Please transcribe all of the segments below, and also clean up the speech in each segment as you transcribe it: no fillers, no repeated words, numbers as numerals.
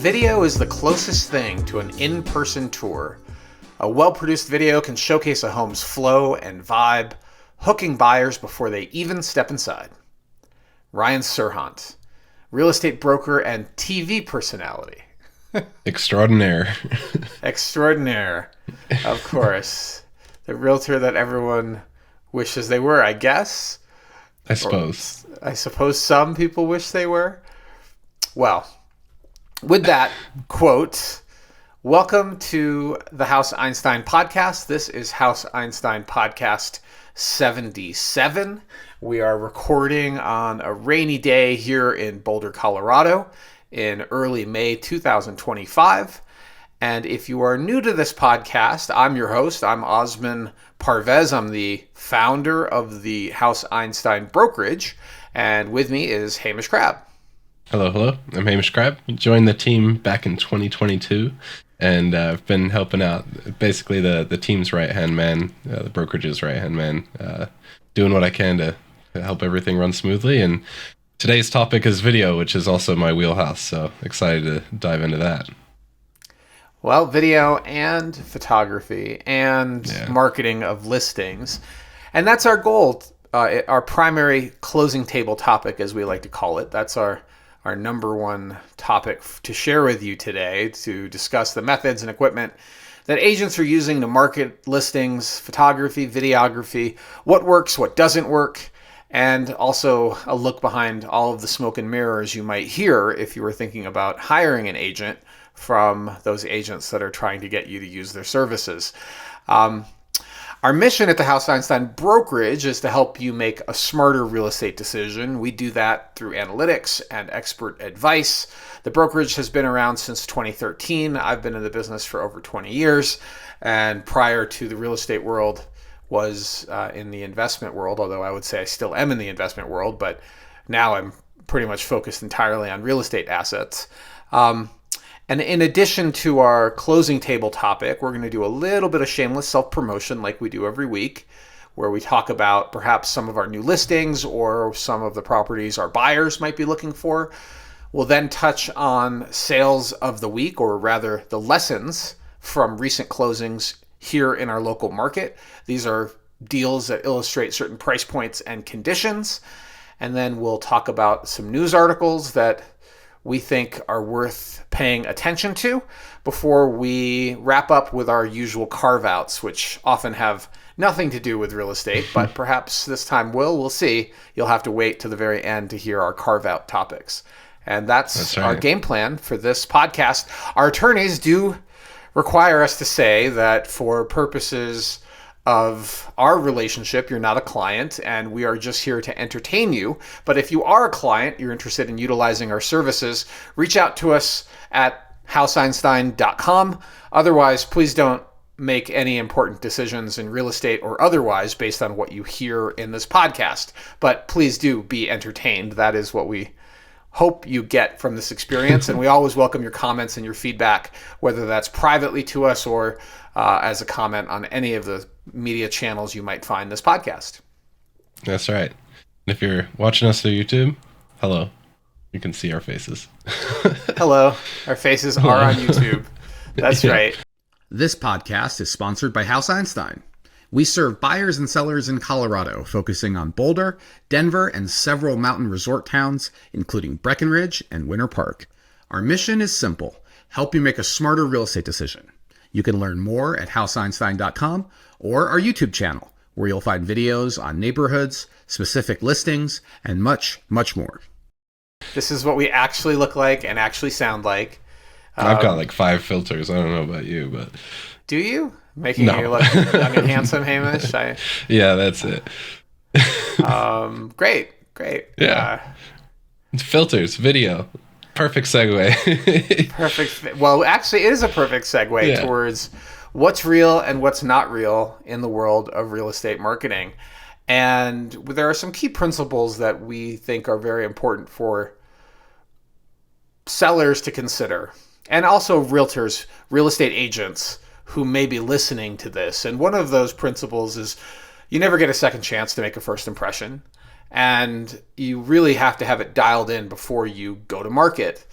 Video is the closest thing to an in-person tour. A well-produced video can showcase a home's flow and vibe, hooking buyers before they even step inside. Ryan Serhant, real estate broker and TV personality. Extraordinaire. Extraordinaire, of course. The realtor that everyone wishes they were, I guess. I suppose. I suppose some people wish they were. Well, with that quote, welcome to the House Einstein podcast. This is House Einstein podcast 77. We are recording on a rainy day here in Boulder, Colorado in early May 2025. And if you are new to this podcast, I'm your host. I'm Osman Parvez. I'm the founder of the House Einstein brokerage. And with me is Hamish Crab. Hello. I'm Hamish Crab. Joined the team back in 2022, and I've been helping out basically the team's right-hand man, the brokerage's right-hand man, doing what I can to help everything run smoothly. And today's topic is video, which is also my wheelhouse, so excited to dive into that. Well, video and photography and marketing of listings. And that's our goal, our primary closing table topic, as we like to call it. That's our number one topic to share with you today, to discuss the methods and equipment that agents are using to market listings, photography, videography, what works, what doesn't work, and also a look behind all of the smoke and mirrors you might hear if you were thinking about hiring an agent from those agents that are trying to get you to use their services. Our mission at the House Einstein brokerage is to help you make a smarter real estate decision. We do that through analytics and expert advice. The brokerage has been around since 2013. I've been in the business for over 20 years. And prior to the real estate world was in the investment world, although I would say I still am in the investment world, but now I'm pretty much focused entirely on real estate assets. And in addition to our closing table topic, we're going to do a little bit of shameless self-promotion like we do every week, where we talk about perhaps some of our new listings or some of the properties our buyers might be looking for. We'll then touch on sales of the week, or rather the lessons from recent closings here in our local market. These are deals that illustrate certain price points and conditions. And then we'll talk about some news articles that we think are worth paying attention to before we wrap up with our usual carve-outs, which often have nothing to do with real estate, but perhaps this time will. We'll see. You'll have to wait to the very end to hear our carve-out topics. And that's right. Our game plan for this podcast. Our attorneys do require us to say that for purposes of our relationship, you're not a client, and we are just here to entertain you. But if you are a client, you're interested in utilizing our services, reach out to us at houseeinstein.com. Otherwise, please don't make any important decisions in real estate or otherwise based on what you hear in this podcast. But please do be entertained. That is what we hope you get from this experience. And we always welcome your comments and your feedback, whether that's privately to us or as a comment on any of the media channels you might find this podcast. That's right. If you're watching us through YouTube, hello. You can see our faces. Hello. Our faces are on YouTube. That's right. This podcast is sponsored by House Einstein. We serve buyers and sellers in Colorado, focusing on Boulder, Denver, and several mountain resort towns, including Breckenridge and Winter Park. Our mission is simple: help you make a smarter real estate decision. You can learn more at houseeinstein.com or our YouTube channel, where you'll find videos on neighborhoods, specific listings, and much, much more. This is what we actually look like and actually sound like. I've got like 5 filters. I don't know about you, but... Do you? Making you look young and handsome, Hamish? Yeah, that's it. Great. Yeah. Filters, video. Perfect segue. Perfect. Well, actually, it is a perfect segue towards what's real and what's not real in the world of real estate marketing. And there are some key principles that we think are very important for sellers to consider, and also realtors, real estate agents who may be listening to this. And one of those principles is you never get a second chance to make a first impression. And you really have to have it dialed in before you go to market.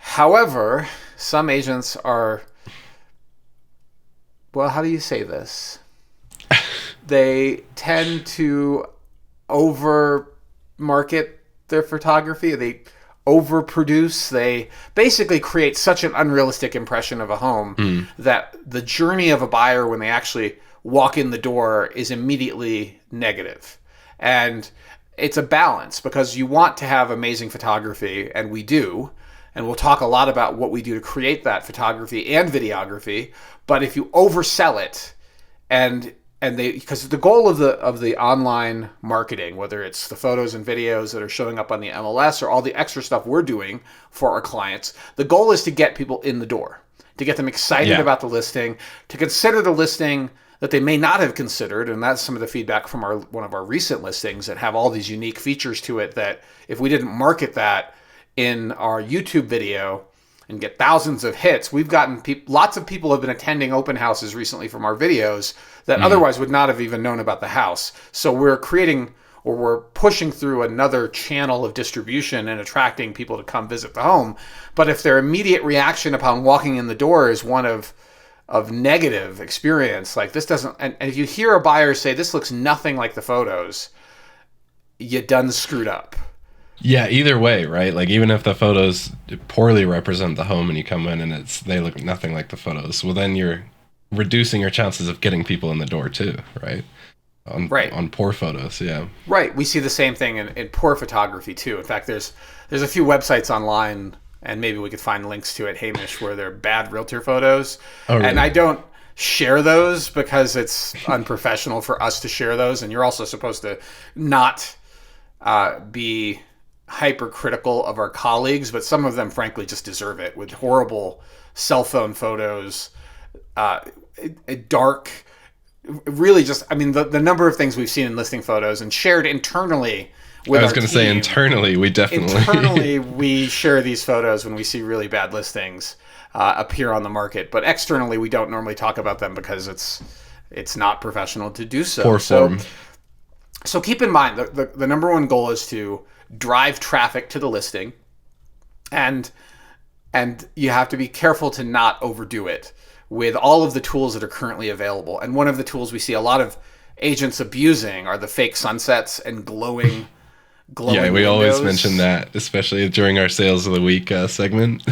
However, some agents are, well, how do you say this? They tend to over market their photography. They overproduce. They basically create such an unrealistic impression of a home that the journey of a buyer when they actually walk in the door is immediately negative. And it's a balance because you want to have amazing photography, and we do. And we'll talk a lot about what we do to create that photography and videography. But if you oversell it, because the goal of the online marketing, whether it's the photos and videos that are showing up on the MLS or all the extra stuff we're doing for our clients, the goal is to get people in the door, to get them excited about the listing, to consider the listing that they may not have considered. And that's some of the feedback from one of our recent listings that have all these unique features to it that if we didn't market that in our YouTube video and get thousands of hits, we've gotten lots of people have been attending open houses recently from our videos that otherwise would not have even known about the house. So we're pushing through another channel of distribution and attracting people to come visit the home. But if their immediate reaction upon walking in the door is one of negative experience, like this doesn't, and if you hear a buyer say this looks nothing like the photos, you done screwed up. Yeah, either way, right? Like even if the photos poorly represent the home and you come in and they look nothing like the photos, well then you're reducing your chances of getting people in the door too, right? On poor photos, yeah. Right. We see the same thing in poor photography too. In fact, there's a few websites online, and maybe we could find links to it, Hamish, where they're bad realtor photos. Oh, really? And I don't share those because it's unprofessional for us to share those, and you're also supposed to not be hypercritical of our colleagues, but some of them frankly just deserve it with horrible cell phone photos, dark, really just, I mean, the number of things we've seen in listing photos and shared internally with I was going to say internally, we share these photos when we see really bad listings appear on the market, but externally we don't normally talk about them because it's not professional to do so. Poor form. So keep in mind the number one goal is to drive traffic to the listing, and you have to be careful to not overdo it with all of the tools that are currently available. And one of the tools we see a lot of agents abusing are the fake sunsets and glowing yeah, we windows. Always mention that, especially during our sales of the week segment.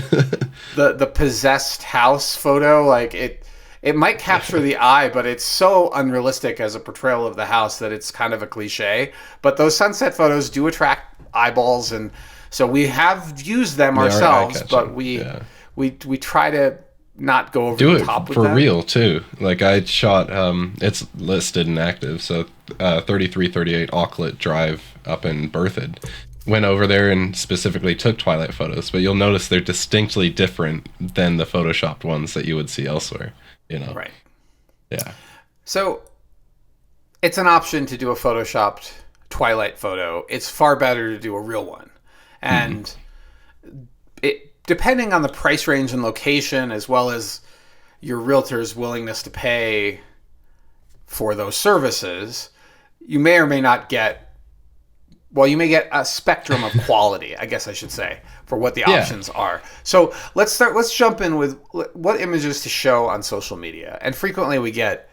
the possessed house photo, like it might capture the eye, but it's so unrealistic as a portrayal of the house that it's kind of a cliche. But those sunset photos do attract eyeballs, and so we have used them ourselves, but we try to not go over the top with them. Do it for real too. Like I shot, it's listed and active, so 3338 Auckland Drive up in Berthoud. Went over there and specifically took twilight photos, but you'll notice they're distinctly different than the photoshopped ones that you would see elsewhere. You know? Right. Yeah. So it's an option to do a photoshopped twilight photo. It's far better to do a real one. And depending on the price range and location, as well as your realtor's willingness to pay for those services, you may or may not get, well, you may get a spectrum of quality, I guess I should say, for what the options are. So let's jump in with what images to show on social media. And frequently we get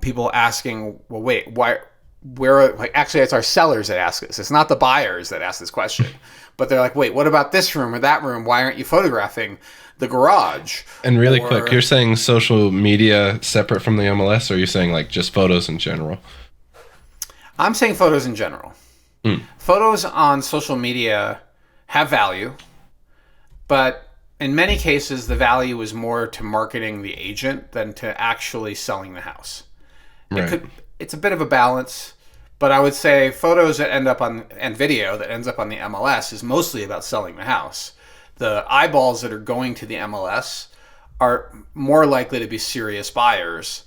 people asking, well, wait, actually it's our sellers that ask this. It's not the buyers that ask this question. But they're like, wait, what about this room or that room? Why aren't you photographing the garage? And really quick, you're saying social media separate from the MLS, or are you saying like just photos in general? I'm saying photos in general. Photos on social media have value, but in many cases, the value is more to marketing the agent than to actually selling the house. Right. It's a bit of a balance, but I would say photos that end up on, and video that ends up on the MLS is mostly about selling the house. The eyeballs that are going to the MLS are more likely to be serious buyers.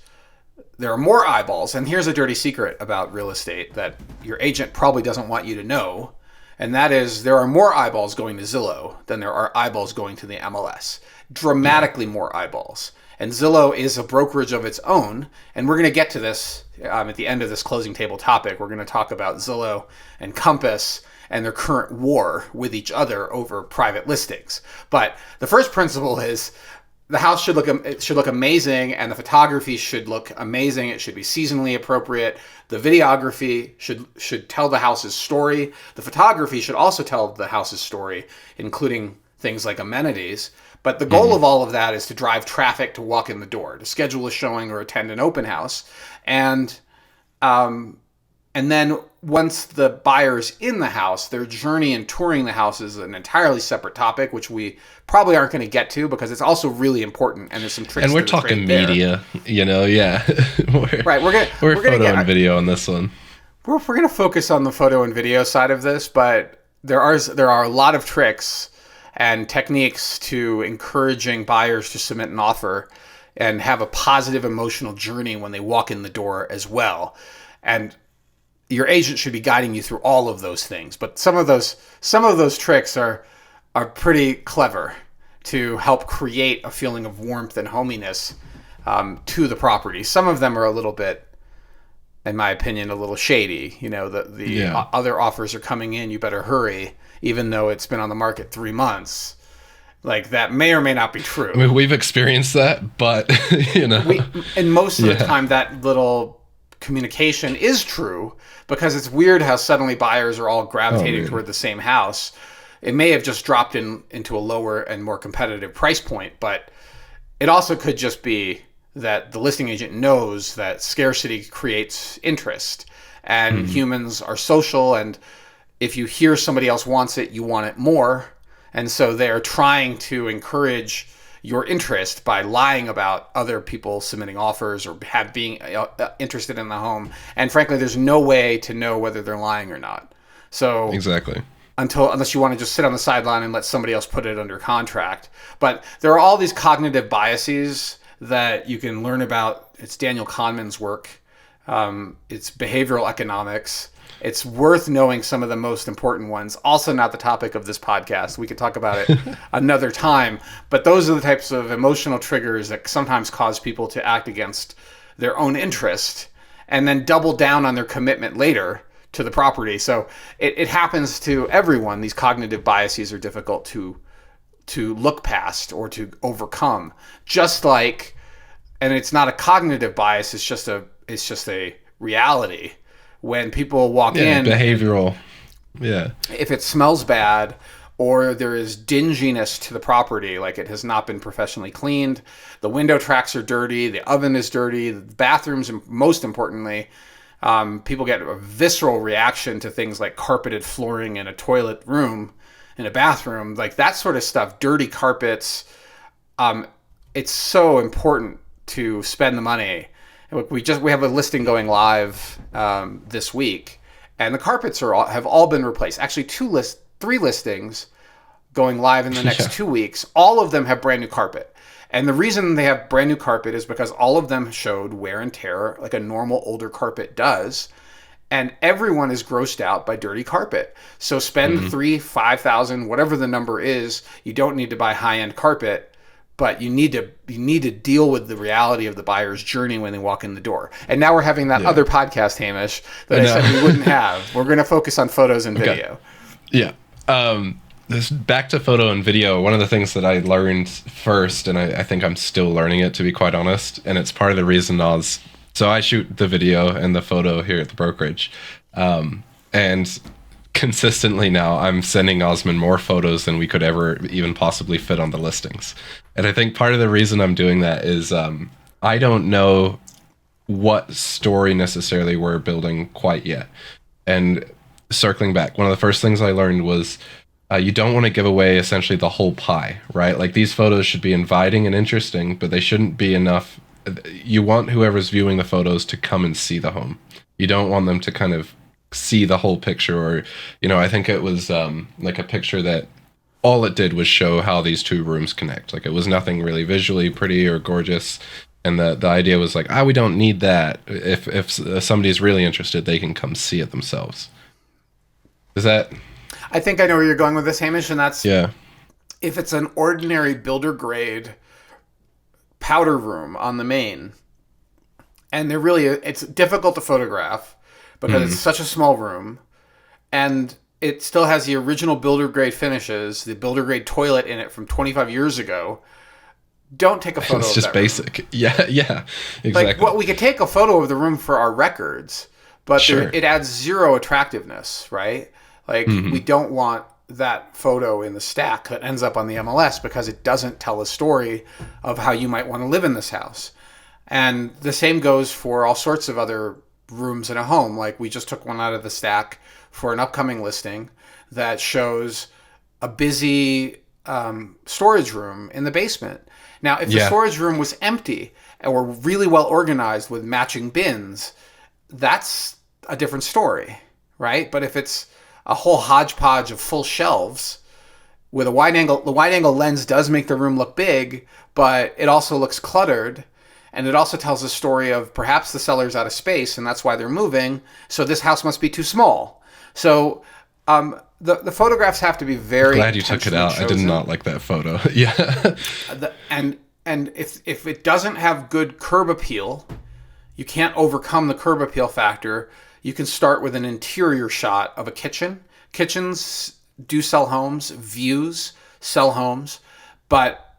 There are more eyeballs, and here's a dirty secret about real estate that your agent probably doesn't want you to know, and that is there are more eyeballs going to Zillow than there are eyeballs going to the MLS. Dramatically more eyeballs. And Zillow is a brokerage of its own, and we're going to get to this at the end of this closing table topic. We're going to talk about Zillow and Compass and their current war with each other over private listings. But the first principle is the house should look amazing, and the photography should look amazing. It should be seasonally appropriate. The videography should tell the house's story. The photography should also tell the house's story, including things like amenities. But the goal of all of that is to drive traffic to walk in the door, to schedule a showing or attend an open house. And then once the buyer's in the house, their journey in touring the house is an entirely separate topic, which we probably aren't going to get to because it's also really important, and there's some tricks. And we're talking media, yeah. Right, we're photo and video on this one. We're going to focus on the photo and video side of this, but there are a lot of tricks and techniques to encouraging buyers to submit an offer and have a positive emotional journey when they walk in the door as well. And your agent should be guiding you through all of those things. But some of those tricks are pretty clever to help create a feeling of warmth and hominess to the property. Some of them are a little bit, in my opinion, a little shady. Other offers are coming in, you better hurry, even though it's been on the market 3 months. Like, that may or may not be true. I mean, we've experienced that, but, And most of the time, that little communication is true, because it's weird how suddenly buyers are all gravitating toward the same house. It may have just dropped into a lower and more competitive price point, but it also could just be that the listing agent knows that scarcity creates interest, and humans are social, and if you hear somebody else wants it, you want it more. And so they're trying to encourage your interest by lying about other people submitting offers or being interested in the home. And frankly, there's no way to know whether they're lying or not. So exactly. Unless you want to just sit on the sideline and let somebody else put it under contract. But there are all these cognitive biases that you can learn about. It's Daniel Kahneman's work. It's behavioral economics. It's worth knowing some of the most important ones. Also not the topic of this podcast. We could talk about it another time. But those are the types of emotional triggers that sometimes cause people to act against their own interest and then double down on their commitment later to the property. So it happens to everyone. These cognitive biases are difficult to look past or to overcome. Just like, and it's not a cognitive bias, it's just a reality. When people walk in, behavioral, if it smells bad or there is dinginess to the property, like it has not been professionally cleaned, the window tracks are dirty, the oven is dirty, the bathrooms, and most importantly, people get a visceral reaction to things like carpeted flooring in a toilet room, in a bathroom, like that sort of stuff, dirty carpets. It's so important to spend the money. Look, we have a listing going live this week, and the carpets have all been replaced. Actually, 3 listings going live in the next 2 weeks. All of them have brand new carpet, and the reason they have brand new carpet is because all of them showed wear and tear like a normal older carpet does, and everyone is grossed out by dirty carpet. So spend $3,000-$5,000, whatever the number is. You don't need to buy high-end carpet. But you need to deal with the reality of the buyer's journey when they walk in the door. And now we're having that other podcast, Hamish, that I said we wouldn't have. We're going to focus on photos and video. Yeah. This back to photo and video. One of the things that I learned first, and I think I'm still learning it, to be quite honest, and it's part of the reason so I shoot the video and the photo here at the brokerage, and consistently now I'm sending Osman more photos than we could ever even possibly fit on the listings. And I think part of the reason I'm doing that is I don't know what story necessarily we're building quite yet. And circling back, one of the first things I learned was you don't want to give away essentially the whole pie, right? Like, these photos should be inviting and interesting, but they shouldn't be enough. You want whoever's viewing the photos to come and see the home. You don't want them to kind of see the whole picture, or I think it was like a picture that all it did was show how these 2 rooms connect. Like, it was nothing really visually pretty or gorgeous, and the idea was like, we don't need that. If somebody's really interested, they can come see it themselves. Is that? I think I know where you're going with this, Hamish, and that's if it's an ordinary builder grade powder room on the main, and it's difficult to photograph because it's such a small room, and it still has the original builder grade finishes, the builder grade toilet in it from 25 years ago, don't take a photo It's of just that basic. room. Yeah, exactly. We could take a photo of the room for our records, but Sure. it adds zero attractiveness, right? We don't want that photo in the stack that ends up on the MLS because it doesn't tell a story of how you might want to live in this house. And the same goes for all sorts of other rooms in a home. Like we just took one out of the stack for an upcoming listing that shows a busy storage room in the basement. Now, if the storage room was empty or really well organized with matching bins, that's a different story, right? But if it's a whole hodgepodge of full shelves with the wide angle lens does make the room look big, but it also looks cluttered. And it also tells a story of perhaps the seller's out of space and that's why they're moving. So this house must be too small. So the photographs have to be very Glad you took it out. chosen. I did not like that photo. Yeah. And if it doesn't have good curb appeal, you can't overcome the curb appeal factor. You can start with an interior shot of a kitchen. Kitchens do sell homes. Views sell homes. But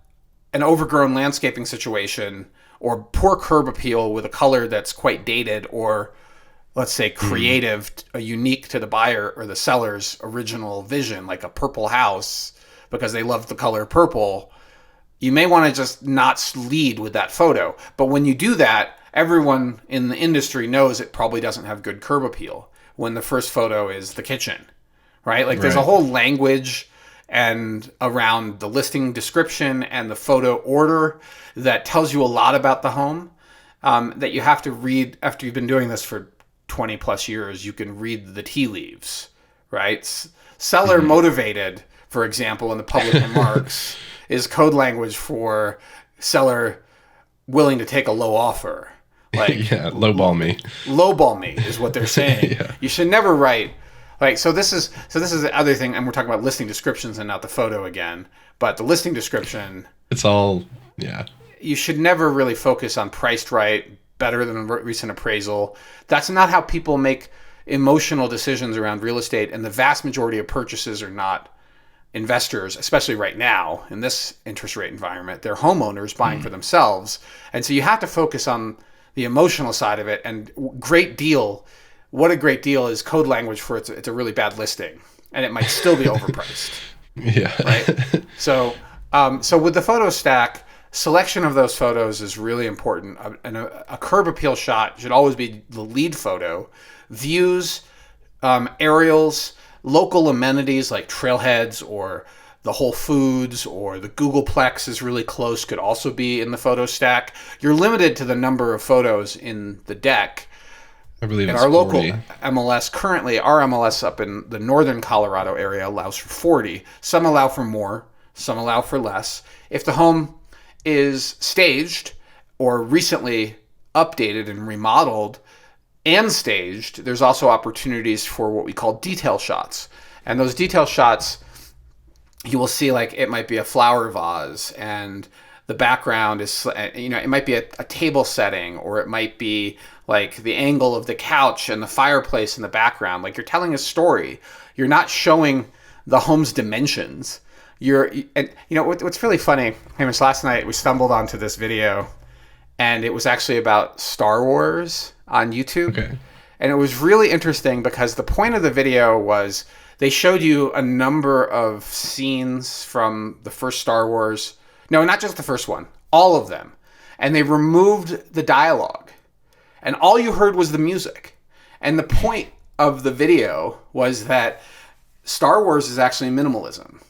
an overgrown landscaping situation or poor curb appeal with a color that's quite dated or, let's say, creative, unique to the buyer or the seller's original vision, like a purple house because they love the color purple, you may want to just not lead with that photo. But when you do that, everyone in the industry knows it probably doesn't have good curb appeal when the first photo is the kitchen, right? Like there's a whole language and around the listing description and the photo order that tells you a lot about the home that you have to read. After you've been doing this for 20 plus years, you can read the tea leaves, right? Seller motivated, for example, in the public remarks is code language for seller willing to take a low offer. Like lowball me. Lowball me is what they're saying. You should never write so this is the other thing, and we're talking about listing descriptions and not the photo again. But the listing description, it's all you should never really focus on priced right, better than a recent appraisal. That's not how people make emotional decisions around real estate, and the vast majority of purchases are not investors, especially right now in this interest rate environment. They're homeowners buying for themselves, and so you have to focus on the emotional side of it. And great deal. What a great deal is code language for it's a really bad listing, and it might still be overpriced. Right. So with the photo stack, selection of those photos is really important. And a curb appeal shot should always be the lead photo. Views, aerials, local amenities like trailheads or the Whole Foods or the Googleplex is really close, could also be in the photo stack. You're limited to the number of photos in the deck. I believe in it's our 40. local MLS, currently our MLS up in the northern Colorado area allows for 40. Some allow for more, some allow for less. If the home is staged or recently updated and remodeled and staged, there's also opportunities for what we call detail shots. And those detail shots, you will see like it might be a flower vase and the background is, it might be a table setting, or it might be like the angle of the couch and the fireplace in the background. Like you're telling a story. You're not showing the home's dimensions. What's really funny, Hamish, last night we stumbled onto this video and it was actually about Star Wars on YouTube. Okay. And it was really interesting because the point of the video was they showed you a number of scenes from the first Star Wars. No, not just the first one, all of them. And they removed the dialogue. And all you heard was the music. And the point of the video was that Star Wars is actually minimalism.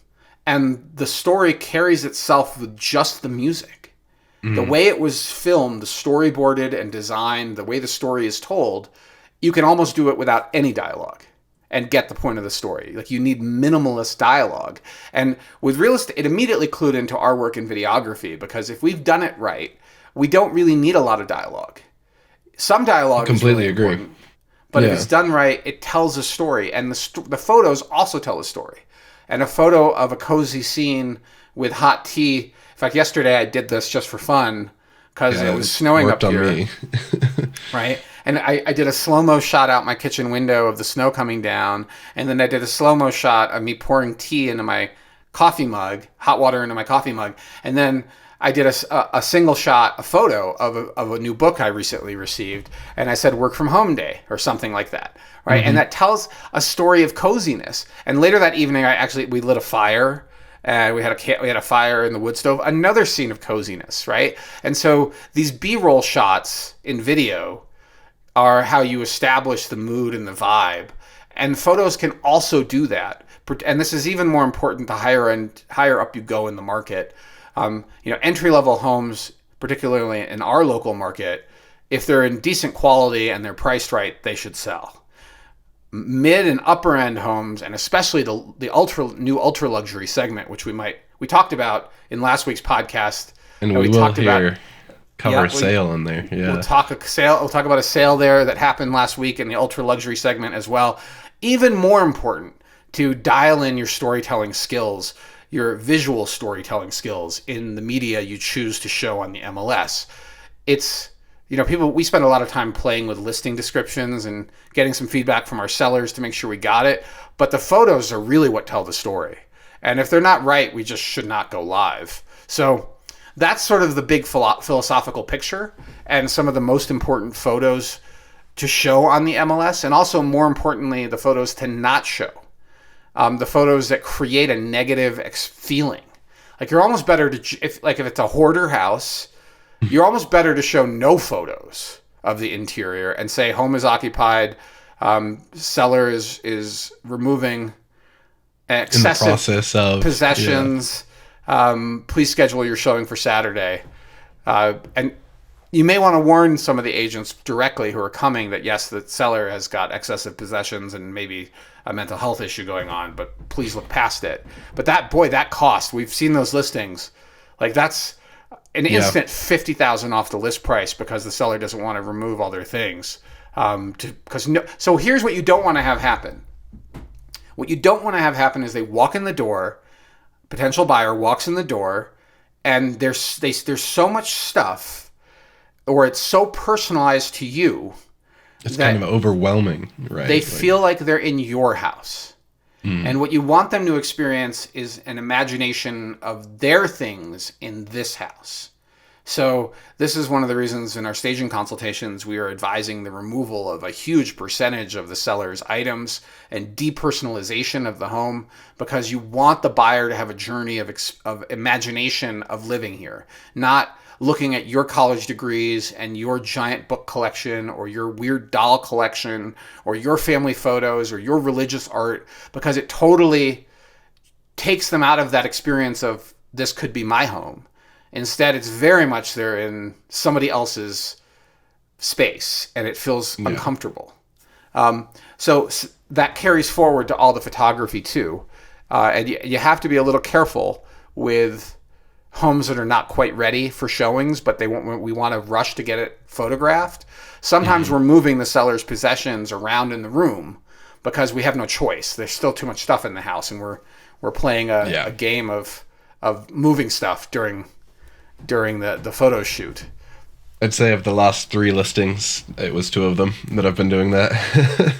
And the story carries itself with just the music. Mm-hmm. The way it was filmed, the storyboarded and designed, the way the story is told, you can almost do it without any dialogue and get the point of the story. Like you need minimalist dialogue. And with real estate, it immediately clued into our work in videography, because if we've done it right, we don't really need a lot of dialogue. Some dialogue completely is really agree. important, but if it's done right, it tells a story. And the photos also tell a story. And a photo of a cozy scene with hot tea. In fact, yesterday I did this just for fun, because it was snowing up here. Me. Right? And I did a slow-mo shot out my kitchen window of the snow coming down, and then I did a slow-mo shot of me pouring tea into my coffee mug, hot water into my coffee mug, and then I did a single shot, a photo of a new book I recently received, and I said work from home day or something like that, right? And that tells a story of coziness. And later that evening, we lit a fire, and we had a fire in the wood stove, another scene of coziness, right? And so these B-roll shots in video are how you establish the mood and the vibe, and photos can also do that. And this is even more important the higher up you go in the market. Entry-level homes, particularly in our local market, if they're in decent quality and they're priced right, they should sell. Mid and upper end homes, and especially the new ultra luxury segment, which we talked about in last week's podcast, and we will cover a sale in there. Yeah, we'll talk about a sale there that happened last week in the ultra luxury segment as well. Even more important, to dial in your storytelling skills, your visual storytelling skills in the media you choose to show on the MLS. It's, we spend a lot of time playing with listing descriptions and getting some feedback from our sellers to make sure we got it. But the photos are really what tell the story. And if they're not right, we just should not go live. So that's sort of the big philosophical picture and some of the most important photos to show on the MLS. And also, more importantly, the photos to not show. The photos that create a negative feeling. Like, you're almost better to, if it's a hoarder house, you're almost better to show no photos of the interior and say home is occupied, seller is removing excessive in the process of possessions. Please schedule your showing for Saturday. And you may want to warn some of the agents directly who are coming that, yes, the seller has got excessive possessions and maybe a mental health issue going on, but please look past it. But that cost, we've seen those listings. Like, that's an instant $50,000 off the list price because the seller doesn't want to remove all their things. So here's what you don't want to have happen. What you don't want to have happen is they walk in the door, potential buyer walks in the door, and there's so much stuff, or it's so personalized to you. It's kind of overwhelming, right? They feel like they're in your house. And what you want them to experience is an imagination of their things in this house. So this is one of the reasons in our staging consultations, we are advising the removal of a huge percentage of the seller's items and depersonalization of the home, because you want the buyer to have a journey of imagination of living here, not looking at your college degrees and your giant book collection or your weird doll collection or your family photos or your religious art, because it totally takes them out of that experience of this could be my home. Instead, it's very much they're in somebody else's space and it feels uncomfortable. So that carries forward to all the photography too. And you have to be a little careful with homes that are not quite ready for showings, but we want to rush to get it photographed. Sometimes we're moving the seller's possessions around in the room because we have no choice. There's still too much stuff in the house, and we're playing a game of moving stuff during the photo shoot. I'd say of the last 3 listings, it was 2 of them that I've been doing that.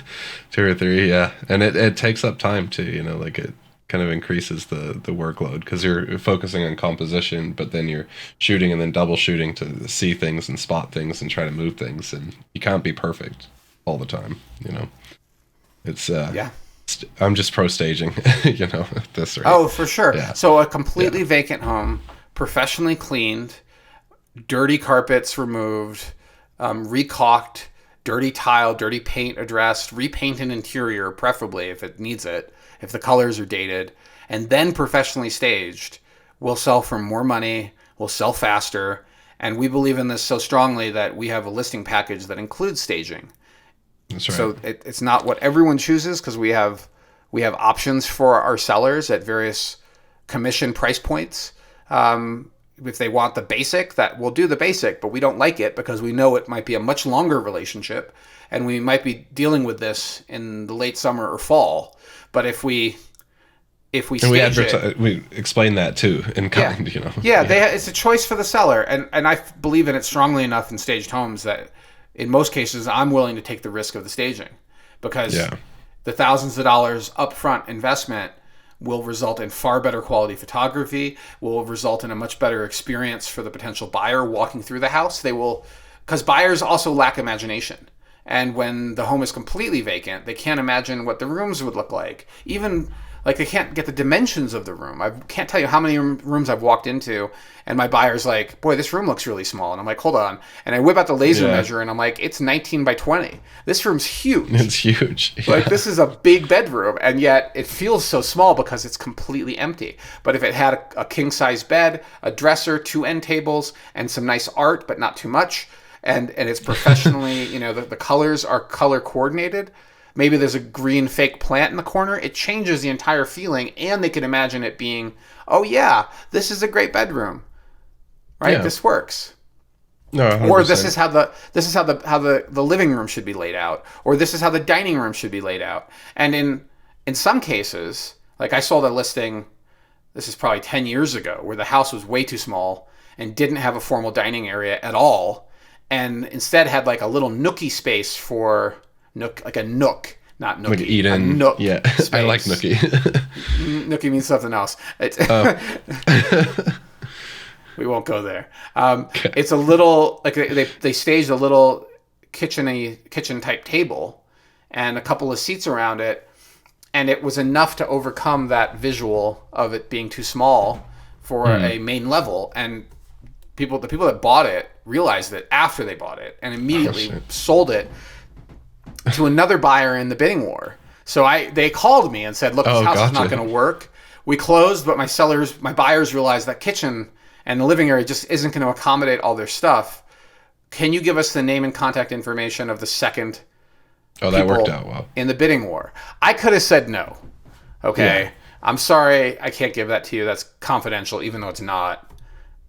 2 or 3, yeah. And it takes up time too, like it kind of increases the workload because you're focusing on composition, but then you're shooting and then double shooting to see things and spot things and try to move things, and you can't be perfect all the time. It's I'm just pro staging, at this rate. Oh, for sure. Yeah. So a completely vacant home, professionally cleaned, dirty carpets removed, recaulked, dirty tile, dirty paint addressed, repaint an interior, preferably if it needs it, if the colors are dated, and then professionally staged, will sell for more money, will sell faster, and we believe in this so strongly that we have a listing package that includes staging. That's right. So it's not what everyone chooses, because we have options for our sellers at various commission price points. If they want the basic, that we'll do the basic, but we don't like it because we know it might be a much longer relationship and we might be dealing with this in the late summer or fall. But if we if we And stage it. we explain that too in kind, you know. Yeah, it's a choice for the seller, and I believe in it strongly enough in staged homes that in most cases I'm willing to take the risk of the staging, because the thousands of dollars upfront investment will result in far better quality photography, will result in a much better experience for the potential buyer walking through the house. Because buyers also lack imagination. And when the home is completely vacant, they can't imagine what the rooms would look like. Even like they can't get the dimensions of the room. I can't tell you how many rooms I've walked into and my buyer's like, boy, this room looks really small. And I'm like, hold on. And I whip out the laser measure and I'm like, it's 19 by 20. This room's huge. It's huge. Yeah. Like this is a big bedroom, and yet it feels so small because it's completely empty. But if it had a king size bed, a dresser, 2 end tables, and some nice art, but not too much, and it's professionally, the colors are color coordinated. Maybe there's a green fake plant in the corner. It changes the entire feeling, and they can imagine it being, oh yeah, this is a great bedroom, right? Yeah. This works. No, 100%. Or this is how the living room should be laid out, or this is how the dining room should be laid out. And in some cases, like I sold a listing, this is probably 10 years ago, where the house was way too small and didn't have a formal dining area at all, and instead had like a little nookie space for like a nook, not nookie. Like Eden. Nook. Yeah, space. I like nookie. Nookie means something else. We won't go there. Okay. It's a little like they staged a little kitchen type table and a couple of seats around it, and it was enough to overcome that visual of it being too small for a main level. And the people that bought it realized it after they bought it and immediately sold it to another buyer in the bidding war. So they called me and said, look, this house is not going to work. We closed, but my buyers realized that kitchen and the living area just isn't going to accommodate all their stuff. Can you give us the name and contact information of the second that worked out well in the bidding war? I could have said no. Okay. Yeah. I'm sorry, I can't give that to you. That's confidential, even though it's not.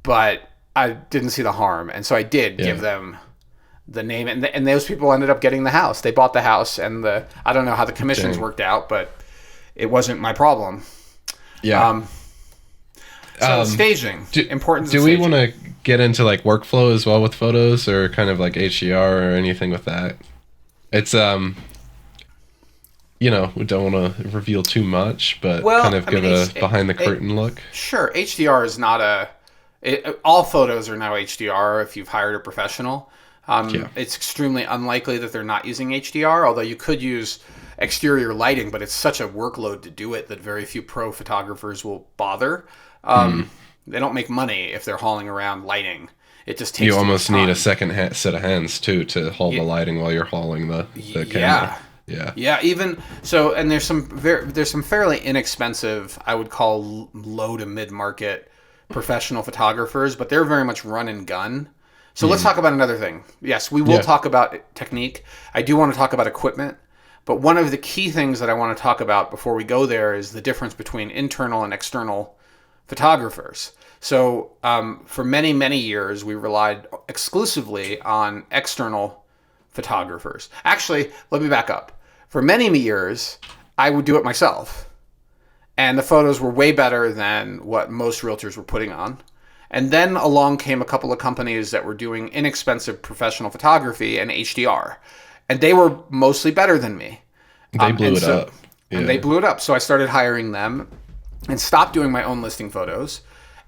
But I didn't see the harm, and so I did give them the name, and those people ended up getting the house. They bought the house, and I don't know how the commissions worked out, but it wasn't my problem. Yeah. So staging, importance. Do we want to get into like workflow as well with photos, or kind of like HDR or anything with that? It's we don't want to reveal too much, but kind of give a behind the curtain look. Sure, HDR is not all photos are now HDR if you've hired a professional. It's extremely unlikely that they're not using HDR, although you could use exterior lighting, but it's such a workload to do it that very few pro photographers will bother. They don't make money if they're hauling around lighting. It just takes. You almost need a second set of hands too to hold the lighting while you're hauling the camera. Yeah. Even so, and there's some fairly inexpensive, I would call low to mid market professional photographers, but they're very much run and gun. So let's talk about another thing. Yes, we will talk about technique. I do want to talk about equipment, but one of the key things that I want to talk about before we go there is the difference between internal and external photographers. So for many, many years, we relied exclusively on external photographers. Actually, let me back up. For many years, I would do it myself. And the photos were way better than what most realtors were putting on. And then along came a couple of companies that were doing inexpensive professional photography and HDR. And they were mostly better than me. They blew it up. Yeah. And they blew it up. So I started hiring them and stopped doing my own listing photos.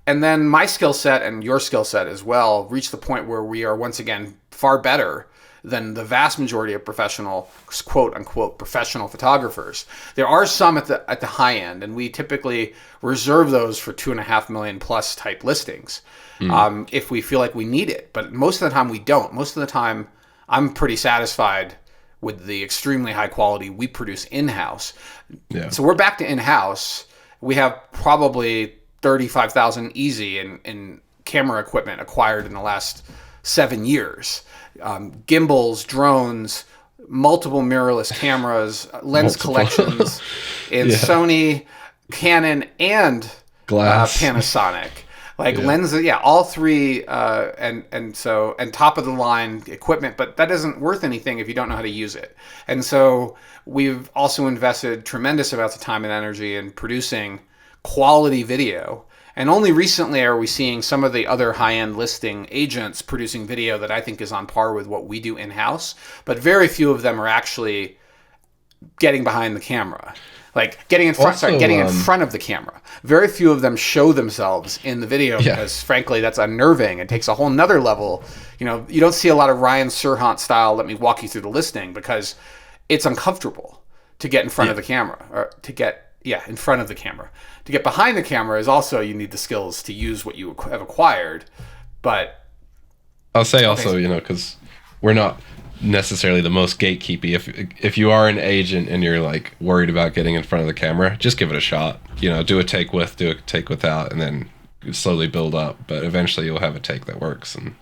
And then my skill set and your skill set as well reached the point where we are once again far better than the vast majority of professional, quote unquote, professional photographers. There are some at the high end, and we typically reserve those for $2.5 million plus type listings if we feel like we need it. But most of the time we don't. Most of the time I'm pretty satisfied with the extremely high quality we produce in-house. Yeah. So we're back to in-house. We have probably 35,000 easy in camera equipment acquired in the last 7 years. Gimbals, drones, multiple mirrorless cameras, lens collections in Sony, Canon, and glass. Panasonic. Like lenses, all three, and top of the line equipment, but that isn't worth anything if you don't know how to use it. And so we've also invested tremendous amounts of time and energy in producing quality video. And only recently are we seeing some of the other high-end listing agents producing video that I think is on par with what we do in-house, but very few of them are actually getting behind the camera. Like getting in front, in front of the camera. Very few of them show themselves in the video because, frankly, that's unnerving. It takes a whole nother level. You know, you don't see a lot of Ryan Serhant style. Let me walk you through the listing because it's uncomfortable to get in front of the camera or to get in front of the camera. To get behind the camera is also you need the skills to use what you have acquired. But I'll say also, you know, because we're not necessarily the most gatekeepy. If you are an agent and you're like worried about getting in front of the camera, just give it a shot. You know, do a take with, do a take without, and then slowly build up. But eventually you'll have a take that works. And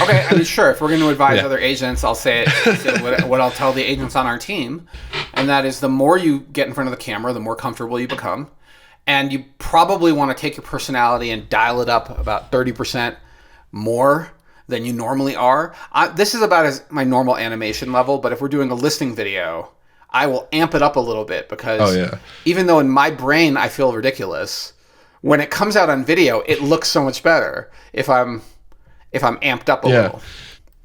Okay, I mean, sure. If we're going to advise other agents, I'll say it. What I'll tell the agents on our team, and that is the more you get in front of the camera, the more comfortable you become. And you probably want to take your personality and dial it up about 30% more than you normally are. This is about my normal animation level, but if we're doing a listing video, I will amp it up a little bit because even though in my brain I feel ridiculous, when it comes out on video, it looks so much better if I'm amped up a little.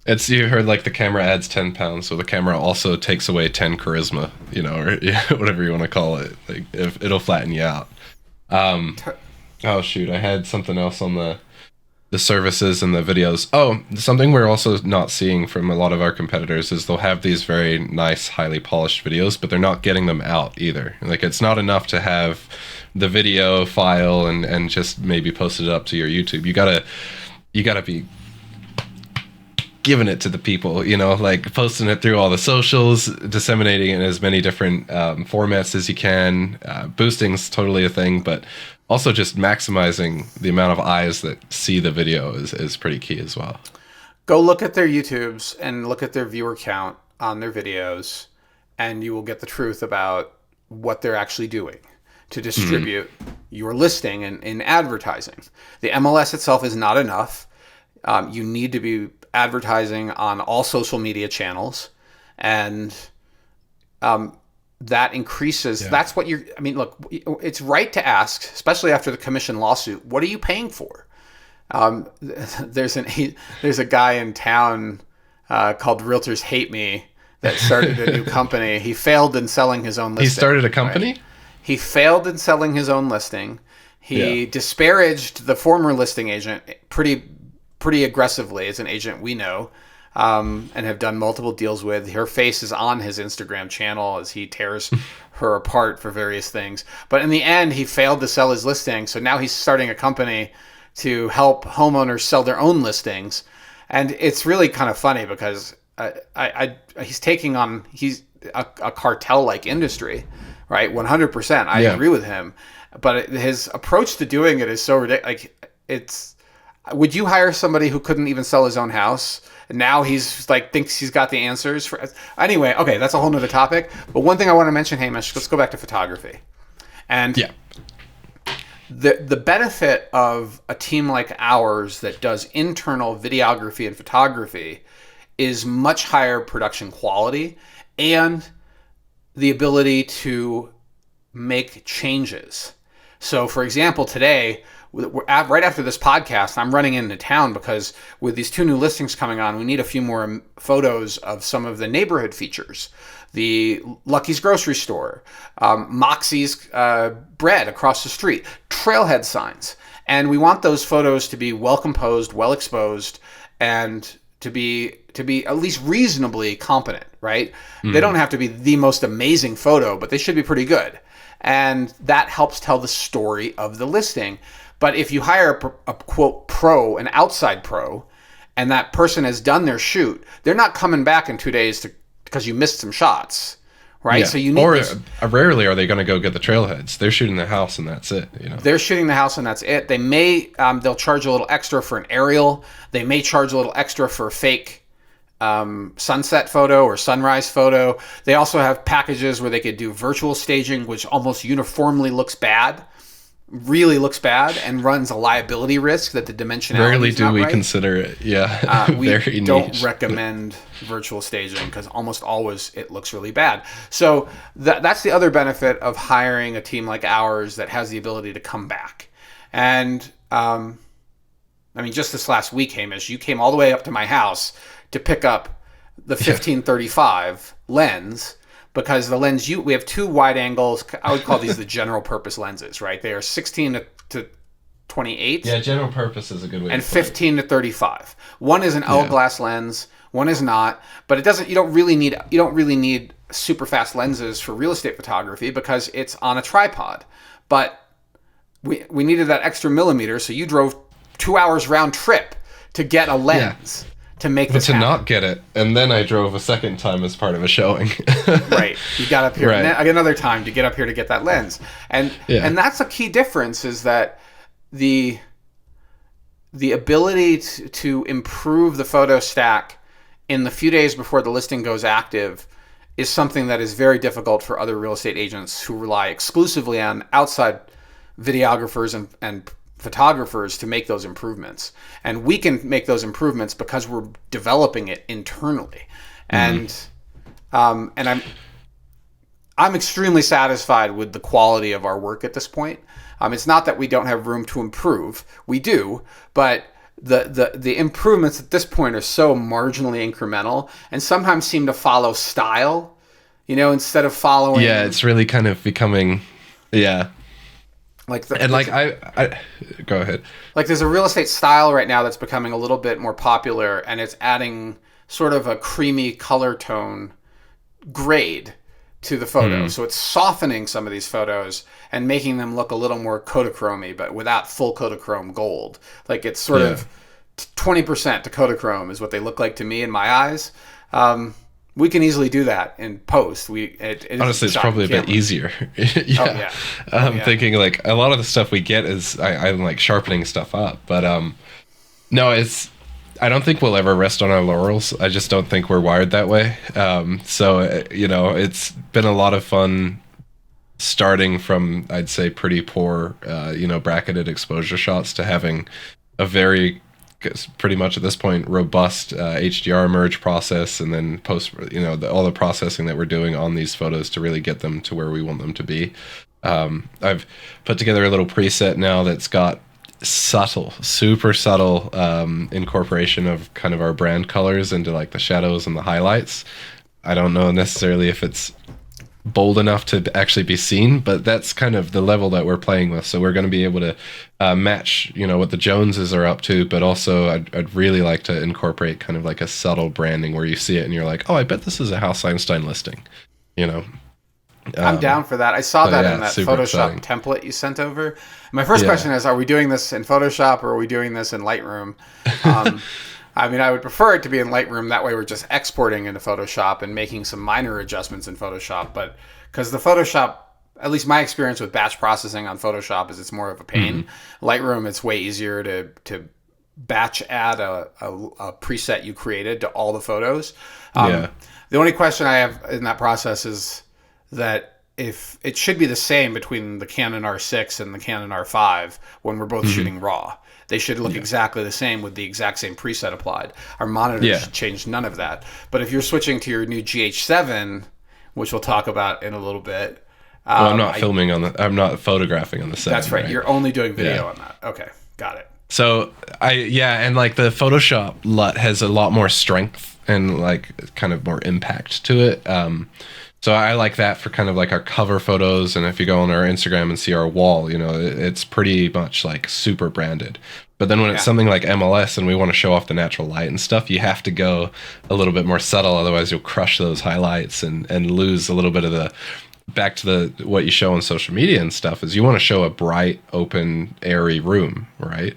It's, you heard like the camera adds 10 pounds, so the camera also takes away 10 charisma, you know, or whatever you want to call it. Like it'll flatten you out. Oh shoot, I had something else on the services and the videos. Oh, something we're also not seeing from a lot of our competitors is they'll have these very nice, highly polished videos, but they're not getting them out either. Like it's not enough to have the video file and just maybe post it up to your YouTube. You gotta be giving it to the people, you know, like posting it through all the socials, disseminating it in as many different formats as you can. Boosting's totally a thing, but also just maximizing the amount of eyes that see the video is pretty key as well. Go look at their YouTubes and look at their viewer count on their videos, and you will get the truth about what they're actually doing to distribute your listing in advertising. The MLS itself is not enough. You need to be advertising on all social media channels, and that increases. That's what you're. I mean, look, it's right to ask, especially after the commission lawsuit. What are you paying for? There's a guy in town called Realtors Hate Me that started a new company. He failed in selling his own listing. He started a company? Right? He failed in selling his own listing. He disparaged the former listing agent pretty aggressively. As an agent we know and have done multiple deals with. Her face is on his Instagram channel as he tears her apart for various things. But in the end, he failed to sell his listing. So now he's starting a company to help homeowners sell their own listings. And it's really kind of funny because he's taking on a cartel-like industry, right? 100%. I agree with him. But his approach to doing it is so ridiculous. Like, would you hire somebody who couldn't even sell his own house? And now he's like thinks he's got the answers for. Anyway, okay, that's a whole nother topic. But one thing I want to mention, Hamish, let's go back to photography. And the benefit of a team like ours that does internal videography and photography is much higher production quality and the ability to make changes. So, for example, today, right after this podcast, I'm running into town because with these 2 new listings coming on, we need a few more photos of some of the neighborhood features. The Lucky's grocery store, Moxie's bread across the street, trailhead signs. And we want those photos to be well composed, well exposed, and to be at least reasonably competent, right? They don't have to be the most amazing photo, but they should be pretty good. And that helps tell the story of the listing. But if you hire a quote pro, an outside pro, and that person has done their shoot, they're not coming back in 2 days because you missed some shots, right? Yeah. So you need rarely are they going to go get the trailheads. They're shooting the house and that's it. You know, they're shooting the house and that's it. They may they'll charge a little extra for an aerial. They may charge a little extra for a fake sunset photo or sunrise photo. They also have packages where they could do virtual staging, which almost uniformly looks bad. really looks bad and runs a liability risk that the dimensionality Rarely is do not we right. consider it. Yeah, We very don't niche. recommend virtual staging because almost always it looks really bad. So that's the other benefit of hiring a team like ours that has the ability to come back. And I mean, just this last week, Hamish, you came all the way up to my house to pick up the 1535 lens. Because the lens we have two wide angles. I would call these the general purpose lenses, right? They are 16 to 28. Yeah, general purpose is a good way. And to put 15 to 35. One is an L glass lens. One is not. But it doesn't. You don't really need super fast lenses for real estate photography because it's on a tripod. But we needed that extra millimeter, so you drove 2 hours round trip to get a lens. To make this happen. Not get it, and then I drove a second time as part of a showing. Right, you got up here right. another time to get up here to get that lens, and that's a key difference is that the ability to improve the photo stack in the few days before the listing goes active is something that is very difficult for other real estate agents who rely exclusively on outside videographers and photographers to make those improvements. And we can make those improvements because we're developing it internally. And I'm extremely satisfied with the quality of our work at this point. It's not that we don't have room to improve. We do, but the improvements at this point are so marginally incremental and sometimes seem to follow style, instead of following. Yeah, it's really kind of becoming, Like I go ahead. Like there's a real estate style right now that's becoming a little bit more popular, and it's adding sort of a creamy color tone grade to the photo. So it's softening some of these photos and making them look a little more Kodachrome-y, but without full Kodachrome gold. Like it's sort of 20% to Kodachrome is what they look like to me in my eyes. We can easily do that in post. Honestly, it's probably a bit easier. I'm thinking like a lot of the stuff we get is I'm like sharpening stuff up, but no, I don't think we'll ever rest on our laurels. I just don't think we're wired that way. So it's been a lot of fun starting from, I'd say, pretty poor, bracketed exposure shots to having a very pretty much at this point robust HDR merge process, and then post all the processing that we're doing on these photos to really get them to where we want them to be. I've put together a little preset now that's got super subtle incorporation of kind of our brand colors into like the shadows and the highlights. I don't know necessarily if it's bold enough to actually be seen, but that's kind of the level that we're playing with. So we're going to be able to match, what the Joneses are up to, but also I'd really like to incorporate kind of like a subtle branding where you see it and you're like, oh, I bet this is a House Einstein listing, I'm down for that. I saw that in that Photoshop exciting template you sent over. My first question is, are we doing this in Photoshop or are we doing this in Lightroom? I mean, I would prefer it to be in Lightroom. That way we're just exporting into Photoshop and making some minor adjustments in Photoshop. But because the Photoshop, at least my experience with batch processing on Photoshop is it's more of a pain. Lightroom, it's way easier to batch add a preset you created to all the photos. The only question I have in that process is that if it should be the same between the Canon R6 and the Canon R5 when we're both shooting RAW. They should look exactly the same with the exact same preset applied. Our monitors should change none of that. But if you're switching to your new GH7, which we'll talk about in a little bit. Well, I'm not I'm not photographing on the 7. That's right. You're only doing video on that. Okay. Got it. So and like the Photoshop LUT has a lot more strength and like kind of more impact to it. So I like that for kind of like our cover photos, and if you go on our Instagram and see our wall, it's pretty much like super branded. But then when it's something like MLS and we want to show off the natural light and stuff, you have to go a little bit more subtle, otherwise you'll crush those highlights and lose a little bit of the back to what you show on social media and stuff. Is you want to show a bright, open, airy room, right?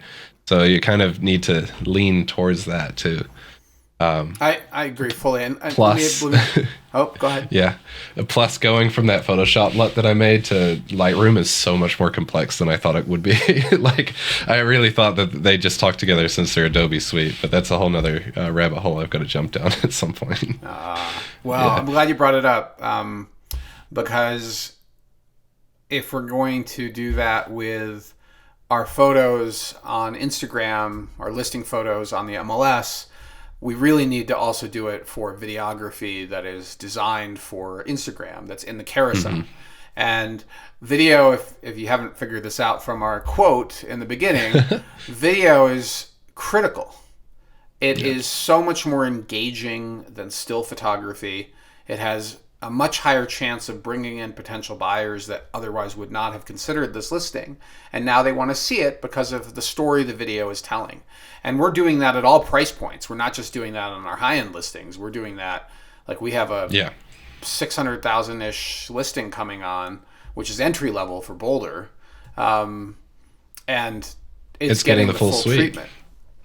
So you kind of need to lean towards that too. I agree fully. And plus, go ahead. Yeah, plus going from that Photoshop LUT that I made to Lightroom is so much more complex than I thought it would be. Like, I really thought that they just talked together since their Adobe suite, but that's a whole nother rabbit hole I've got to jump down at some point. I'm glad you brought it up because if we're going to do that with our photos on Instagram, our listing photos on the MLS, we really need to also do it for videography that is designed for Instagram, that's in the carousel. Mm-hmm. And video, if you haven't figured this out from our quote in the beginning, video is critical. It is so much more engaging than still photography. It has a much higher chance of bringing in potential buyers that otherwise would not have considered this listing. And now they want to see it because of the story the video is telling. And we're doing that at all price points. We're not just doing that on our high-end listings. We're doing that, like we have a 600,000-ish listing coming on, which is entry level for Boulder. And it's getting the full treatment.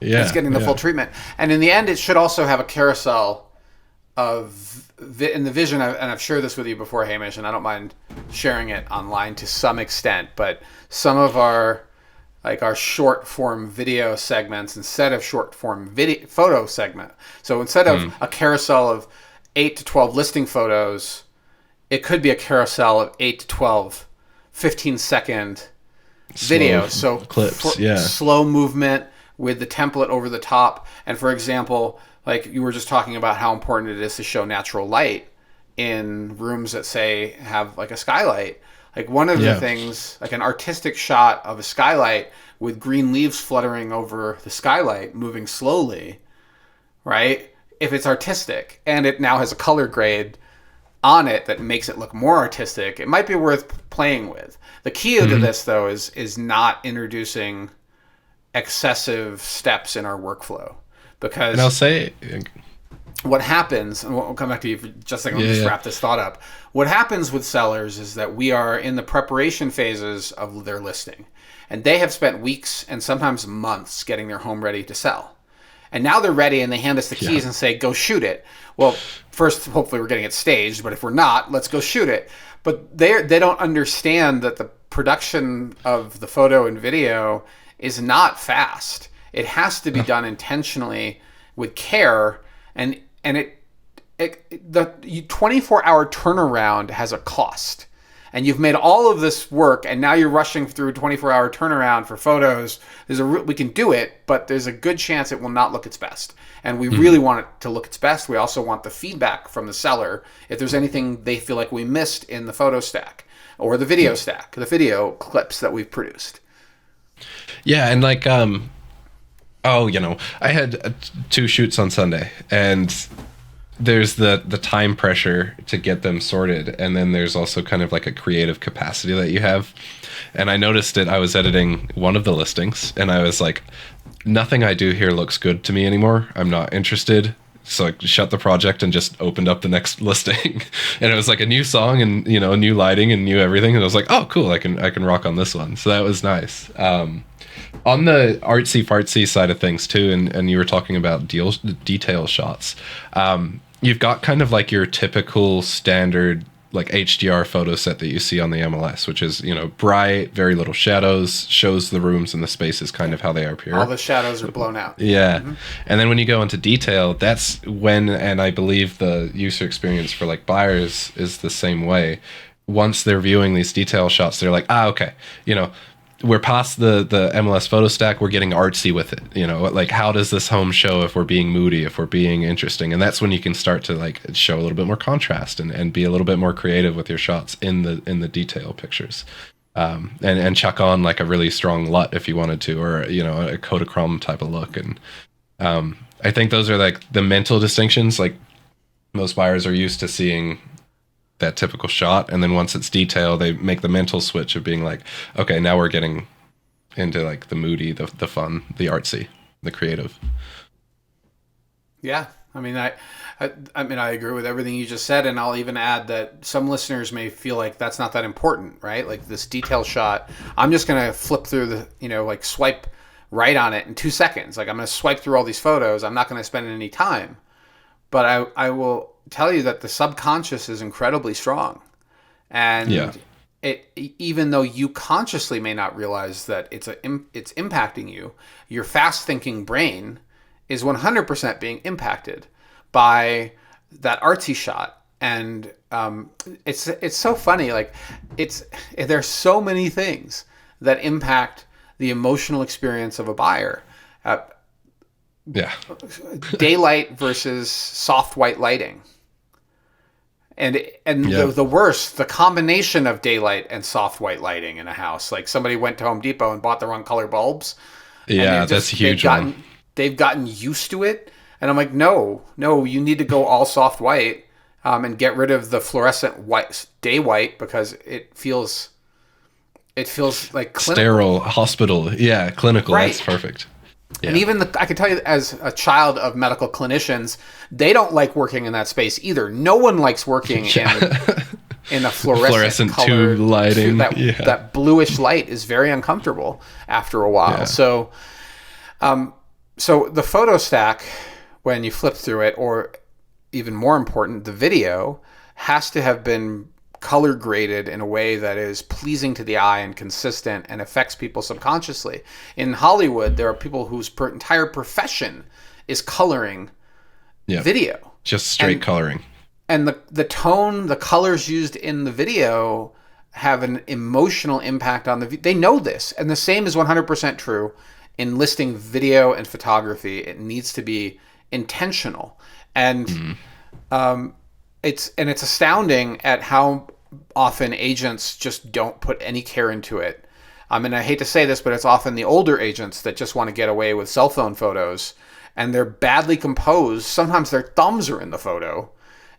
Yeah, it's getting the full treatment. And in the end, it should also have a carousel of, in the vision, and I've shared this with you before, Hamish, and I don't mind sharing it online to some extent, but some of our short form video segments, instead of short form video photo segment. So instead of a carousel of 8 to 12 listing photos, it could be a carousel of 8 to 12 15-second videos. So clips, slow movement with the template over the top. And for example, like you were just talking about how important it is to show natural light in rooms that say have like a skylight. Like one of the things, like an artistic shot of a skylight with green leaves fluttering over the skylight, moving slowly, right? If it's artistic and it now has a color grade on it that makes it look more artistic, it might be worth playing with. The key to this, though, is not introducing excessive steps in our workflow. Because and I'll say what happens, and we'll come back to you for just a second, just wrap this thought up. What happens with sellers is that we are in the preparation phases of their listing. And they have spent weeks and sometimes months getting their home ready to sell. And now they're ready and they hand us the keys and say, go shoot it. Well, first, hopefully we're getting it staged, but if we're not, let's go shoot it. But they don't understand that the production of the photo and video is not fast. It has to be done intentionally with care, and the 24-hour turnaround has a cost. And you've made all of this work, and now you're rushing through a 24-hour turnaround for photos. We can do it, but there's a good chance it will not look its best. And we really want it to look its best. We also want the feedback from the seller if there's anything they feel like we missed in the photo stack or the video stack, the video clips that we've produced. Yeah, and like, I had 2 shoots on Sunday, and there's the time pressure to get them sorted, and then there's also kind of like a creative capacity that you have. And I noticed it. I was editing one of the listings, and I was like, nothing I do here looks good to me anymore. I'm not interested. So I shut the project and just opened up the next listing. And it was like a new song and, new lighting and new everything. And I was like, oh, cool. I can rock on this one. So that was nice. On the artsy fartsy side of things too, and you were talking about detail shots. You've got kind of like your typical standard like HDR photo set that you see on the MLS, which is, bright, very little shadows, shows the rooms and the spaces kind of how they appear. All the shadows are blown out. Yeah. Mm-hmm. And then when you go into detail, that's when, and I believe the user experience for like buyers is the same way. Once they're viewing these detail shots, they're like, okay, we're past the MLS photo stack. We're getting artsy with it. Like how does this home show if we're being moody, if we're being interesting? And that's when you can start to like show a little bit more contrast and be a little bit more creative with your shots in the detail pictures. And chuck on like a really strong LUT if you wanted to, or, a Kodachrome type of look. And I think those are like the mental distinctions. Like most buyers are used to seeing that typical shot, and then once it's detail, they make the mental switch of being like, okay, now we're getting into like the moody, the fun, the artsy, the creative. Yeah, I mean I agree with everything you just said, and I'll even add that some listeners may feel like that's not that important, right? Like this detail shot, I'm just gonna flip through the like swipe right on it in 2 seconds. Like I'm gonna swipe through all these photos. I'm not gonna spend any time, but I will tell you that the subconscious is incredibly strong, and it, even though you consciously may not realize that it's impacting you, your fast thinking brain is 100% being impacted by that artsy shot. And it's so funny. Like there's so many things that impact the emotional experience of a buyer. Yeah. Daylight versus soft white lighting. And Yeah. the worst, the combination of daylight and soft white lighting in a house. Like somebody went to Home Depot and bought the wrong color bulbs. Yeah, that's a huge one. They've gotten used to it. And I'm like, no, you need to go all soft white and get rid of the fluorescent white, day white, because it feels like clinical. Sterile, hospital. Yeah, clinical. Right. That's perfect. Yeah. And even I can tell you, as a child of medical clinicians, they don't like working in that space either. No one likes working in a fluorescent tube lighting. That bluish light is very uncomfortable after a while. Yeah. So the photo stack, when you flip through it, or even more important, the video has to have been color graded in a way that is pleasing to the eye and consistent and affects people subconsciously. In Hollywood, there are people whose entire profession is coloring video. Just straight coloring. And the tone, the colors used in the video have an emotional impact on they know this. And the same is 100% true in listing video and photography. It needs to be intentional. And it's astounding at how often agents just don't put any care into it. And I hate to say this, but it's often the older agents that just want to get away with cell phone photos, and they're badly composed. Sometimes their thumbs are in the photo,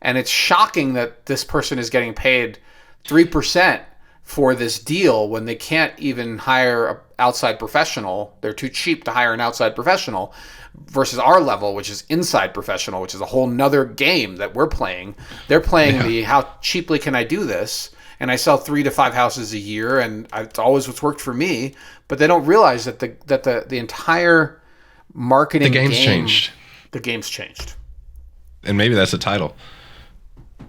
and it's shocking that this person is getting paid 3% for this deal when they can't even hire an outside professional. They're too cheap to hire an outside professional, versus our level, which is inside professional, which is a whole nother game that we're playing. They're playing the how cheaply can I do this? And I sell 3 to 5 houses a year, and it's always what's worked for me. But they don't realize that the entire marketing changed. The game's changed. And maybe that's a title.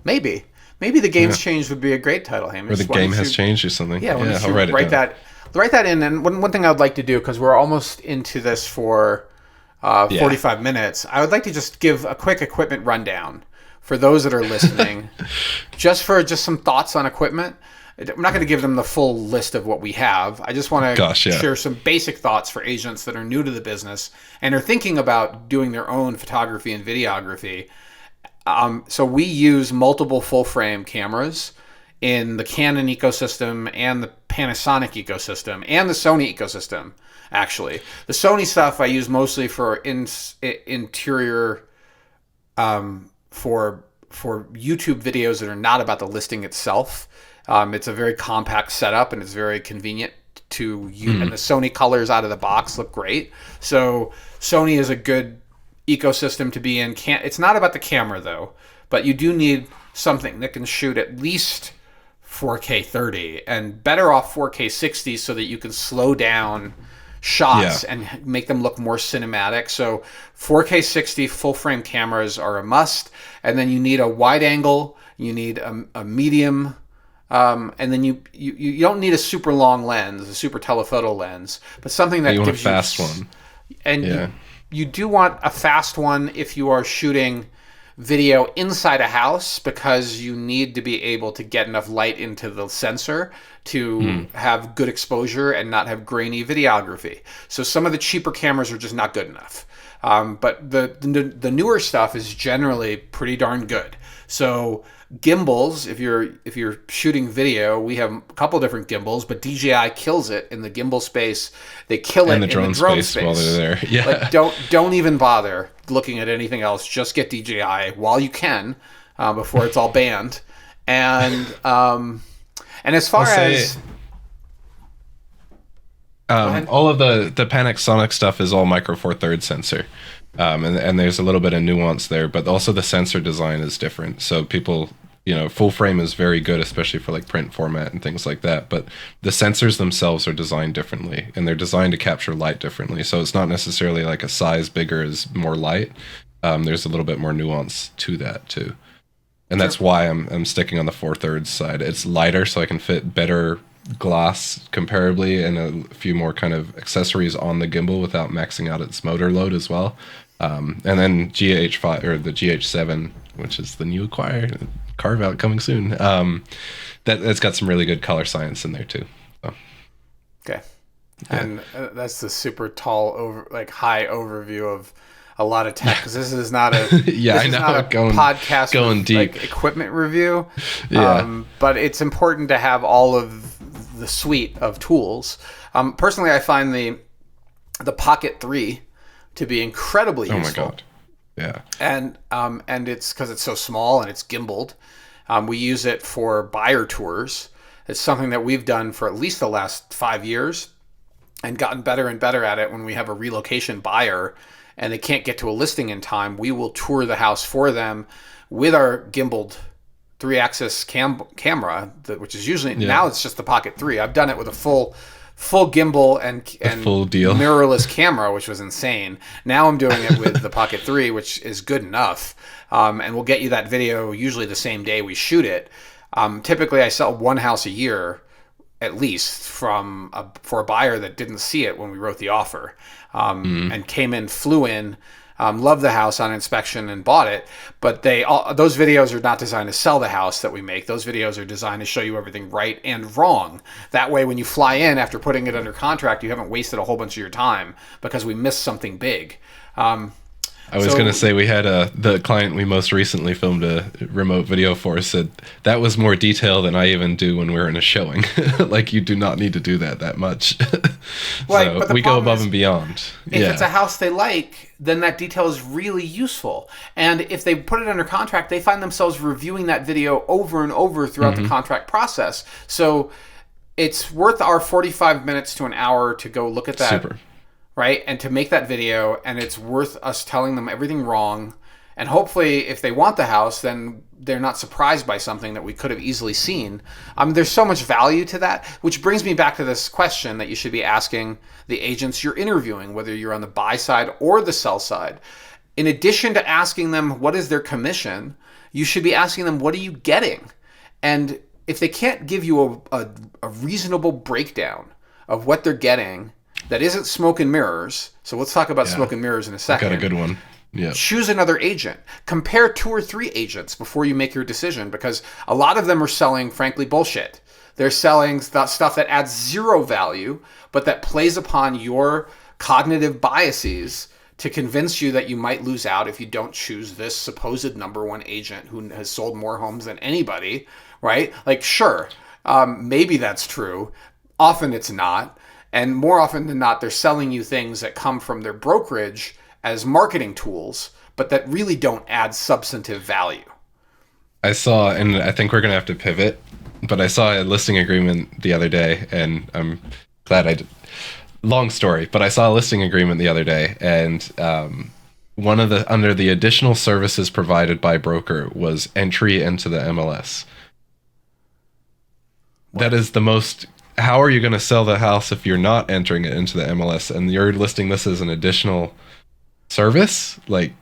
Maybe the game's changed would be a great title, Hamish. Or the game has changed or something. Yeah, I'll write that in. And one thing I would like to do, because we're almost into this for 45 minutes, I would like to just give a quick equipment rundown for those that are listening. just some thoughts on equipment. I'm not going to give them the full list of what we have. I just want to share some basic thoughts for agents that are new to the business and are thinking about doing their own photography and videography. So we use multiple full frame cameras in the Canon ecosystem and the Panasonic ecosystem and the Sony ecosystem. Actually, the Sony stuff I use mostly for interior, for YouTube videos that are not about the listing itself. It's a very compact setup and it's very convenient to use. And the Sony colors out of the box look great. So Sony is a good ecosystem to be in. It's not about the camera though, but you do need something that can shoot at least 4K 30 and better off 4K 60 so that you can slow down shots and make them look more cinematic. So 4K 60 full frame cameras are a must, and then you need a wide angle, you need a medium, and then you don't need a super long lens, a super telephoto lens, but something that you gives want a fast one. And you do want a fast one if you are shooting video inside a house, because you need to be able to get enough light into the sensor to have good exposure and not have grainy videography. So some of the cheaper cameras are just not good enough. But the newer stuff is generally pretty darn good. So gimbals, if you're shooting video, we have a couple different gimbals, but DJI kills it in the gimbal space. They kill it in the drone space while they're there. Yeah. Like, don't even bother looking at anything else. Just get DJI while you can, before it's all banned. And as far as all of the Panasonic stuff is all micro four thirds sensor. And there's a little bit of nuance there, but also the sensor design is different. So people, full frame is very good, especially for like print format and things like that. But the sensors themselves are designed differently, and they're designed to capture light differently. So it's not necessarily like a size bigger is more light. There's a little bit more nuance to that too. And that's why I'm sticking on the 4/3 side. It's lighter, so I can fit better glass comparably and a few more kind of accessories on the gimbal without maxing out its motor load as well. And then GH5 or the GH7, which is the new Carveout coming soon. That's got some really good color science in there too. So. Okay. Yeah. And that's the super tall, high overview of a lot of tech, because this is not a podcast going with, deep equipment review. Yeah. But it's important to have all of the suite of tools. Personally, I find the Pocket 3 to be incredibly useful. Oh my god. Yeah. And it's because it's so small and it's gimbaled. We use it for buyer tours. It's something that we've done for at least the last 5 years and gotten better and better at it. When we have a relocation buyer and they can't get to a listing in time, we will tour the house for them with our gimbaled 3-axis camera, which is usually, now it's just the Pocket 3. I've done it with a full gimbal and full deal mirrorless camera, which was insane. Now I'm doing it with the Pocket 3, which is good enough. And we'll get you that video usually the same day we shoot it. Typically, I sell one house a year, at least, for a buyer that didn't see it when we wrote the offer, and flew in, loved the house on inspection and bought it. But those videos are not designed to sell the house that we make. Those videos are designed to show you everything right and wrong. That way, when you fly in after putting it under contract, you haven't wasted a whole bunch of your time because we missed something big. I was going to say, we had the client we most recently filmed a remote video for said that was more detail than I even do when we're in a showing. Like, you do not need to do that much. Right, so we go above and beyond. If it's a house they like, then that detail is really useful. And if they put it under contract, they find themselves reviewing that video over and over throughout the contract process. So it's worth our 45 minutes to an hour to go look at that. Super. Right? And to make that video, and it's worth us telling them everything wrong. And hopefully, if they want the house, then they're not surprised by something that we could have easily seen. There's so much value to that, which brings me back to this question that you should be asking the agents you're interviewing, whether you're on the buy side or the sell side. In addition to asking them what is their commission, you should be asking them, what are you getting? And if they can't give you a reasonable breakdown of what they're getting, that isn't smoke and mirrors. So let's talk about smoke and mirrors in a second. Got a good one. Yeah. Choose another agent. Compare 2 or 3 agents before you make your decision, because a lot of them are selling, frankly, bullshit. They're selling stuff that adds zero value, but that plays upon your cognitive biases to convince you that you might lose out if you don't choose this supposed number one agent who has sold more homes than anybody, right? Like, sure, maybe that's true. Often it's not. And more often than not, they're selling you things that come from their brokerage as marketing tools, but that really don't add substantive value. I saw, and I think we're going to have to pivot, but I saw a listing agreement the other day, and I'm glad I did. Long story, but I saw a listing agreement the other day, and under the additional services provided by broker was entry into the MLS. What? That is the most... How are you going to sell the house if you're not entering it into the MLS and you're listing this as an additional service? Like,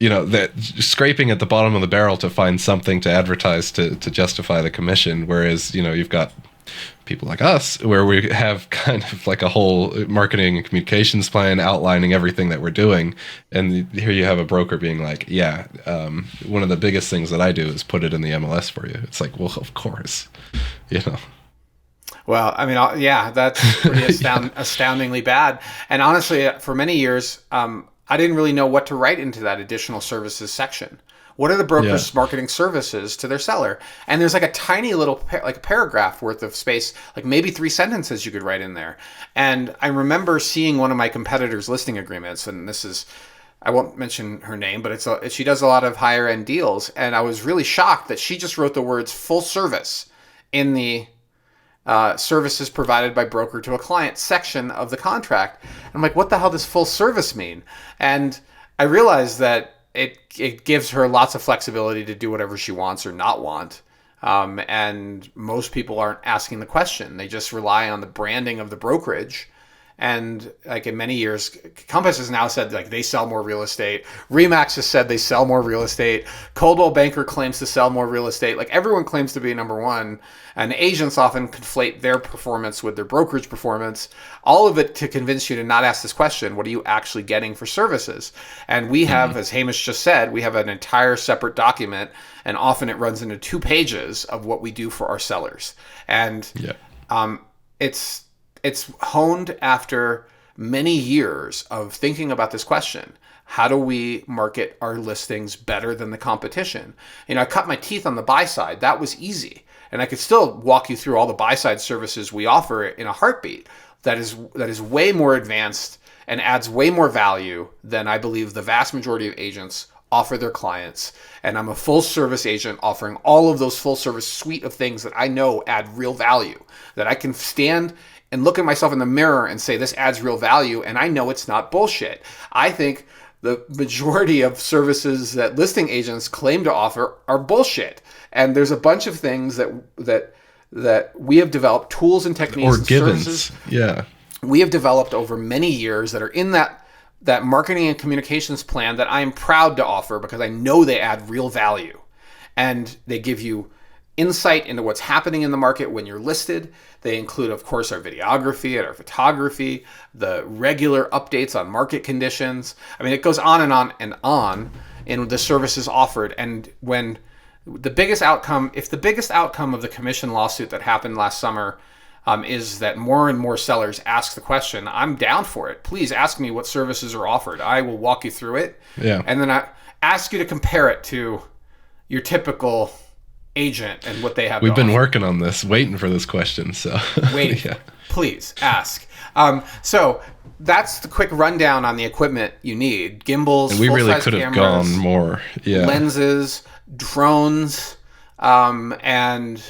that scraping at the bottom of the barrel to find something to advertise to justify the commission. Whereas, you've got people like us where we have kind of like a whole marketing and communications plan outlining everything that we're doing. And here you have a broker being like, one of the biggest things that I do is put it in the MLS for you. It's like, well, of course, Well, I mean, that's pretty astoundingly bad. And honestly, for many years, I didn't really know what to write into that additional services section. What are the broker's marketing services to their seller? And there's like a tiny little paragraph worth of space, like maybe 3 sentences you could write in there. And I remember seeing one of my competitors' listing agreements, and I won't mention her name, but she does a lot of higher end deals. And I was really shocked that she just wrote the words full service in the services provided by broker to a client section of the contract. I'm like, what the hell does full service mean? And I realized that it gives her lots of flexibility to do whatever she wants or not want. And most people aren't asking the question. They just rely on the branding of the brokerage And like in many years, Compass has now said like they sell more real estate. Remax has said they sell more real estate. Coldwell Banker claims to sell more real estate. Like everyone claims to be number one. And agents often conflate their performance with their brokerage performance. All of it to convince you to not ask this question: what are you actually getting for services? And we have, as Hamish just said, we have an entire separate document, and often it runs into 2 pages of what we do for our sellers. And it's honed after many years of thinking about this question. How do we market our listings better than the competition? I cut my teeth on the buy side. That was easy. And I could still walk you through all the buy side services we offer in a heartbeat. That is way more advanced and adds way more value than I believe the vast majority of agents offer their clients. And I'm a full service agent offering all of those full service suite of things that I know add real value, that I can stand and look at myself in the mirror and say, this adds real value. And I know it's not bullshit. I think the majority of services that listing agents claim to offer are bullshit. And there's a bunch of things that we have developed, tools and techniques or and givens. Services We have developed over many years that are in that marketing and communications plan that I am proud to offer because I know they add real value. And they give you insight into what's happening in the market when you're listed. They include, of course, our videography and our photography, the regular updates on market conditions. I mean, it goes on and on and on in the services offered. And when the biggest outcome of the commission lawsuit that happened last summer is that more and more sellers ask the question, I'm down for it. Please ask me what services are offered. I will walk you through it. Yeah. And then I ask you to compare it to your typical agent and what they have. We've been working on this, waiting for this question. So wait, please ask. So that's the quick rundown on the equipment you need. Gimbals, and we really could have gone more. Yeah. Lenses, drones, and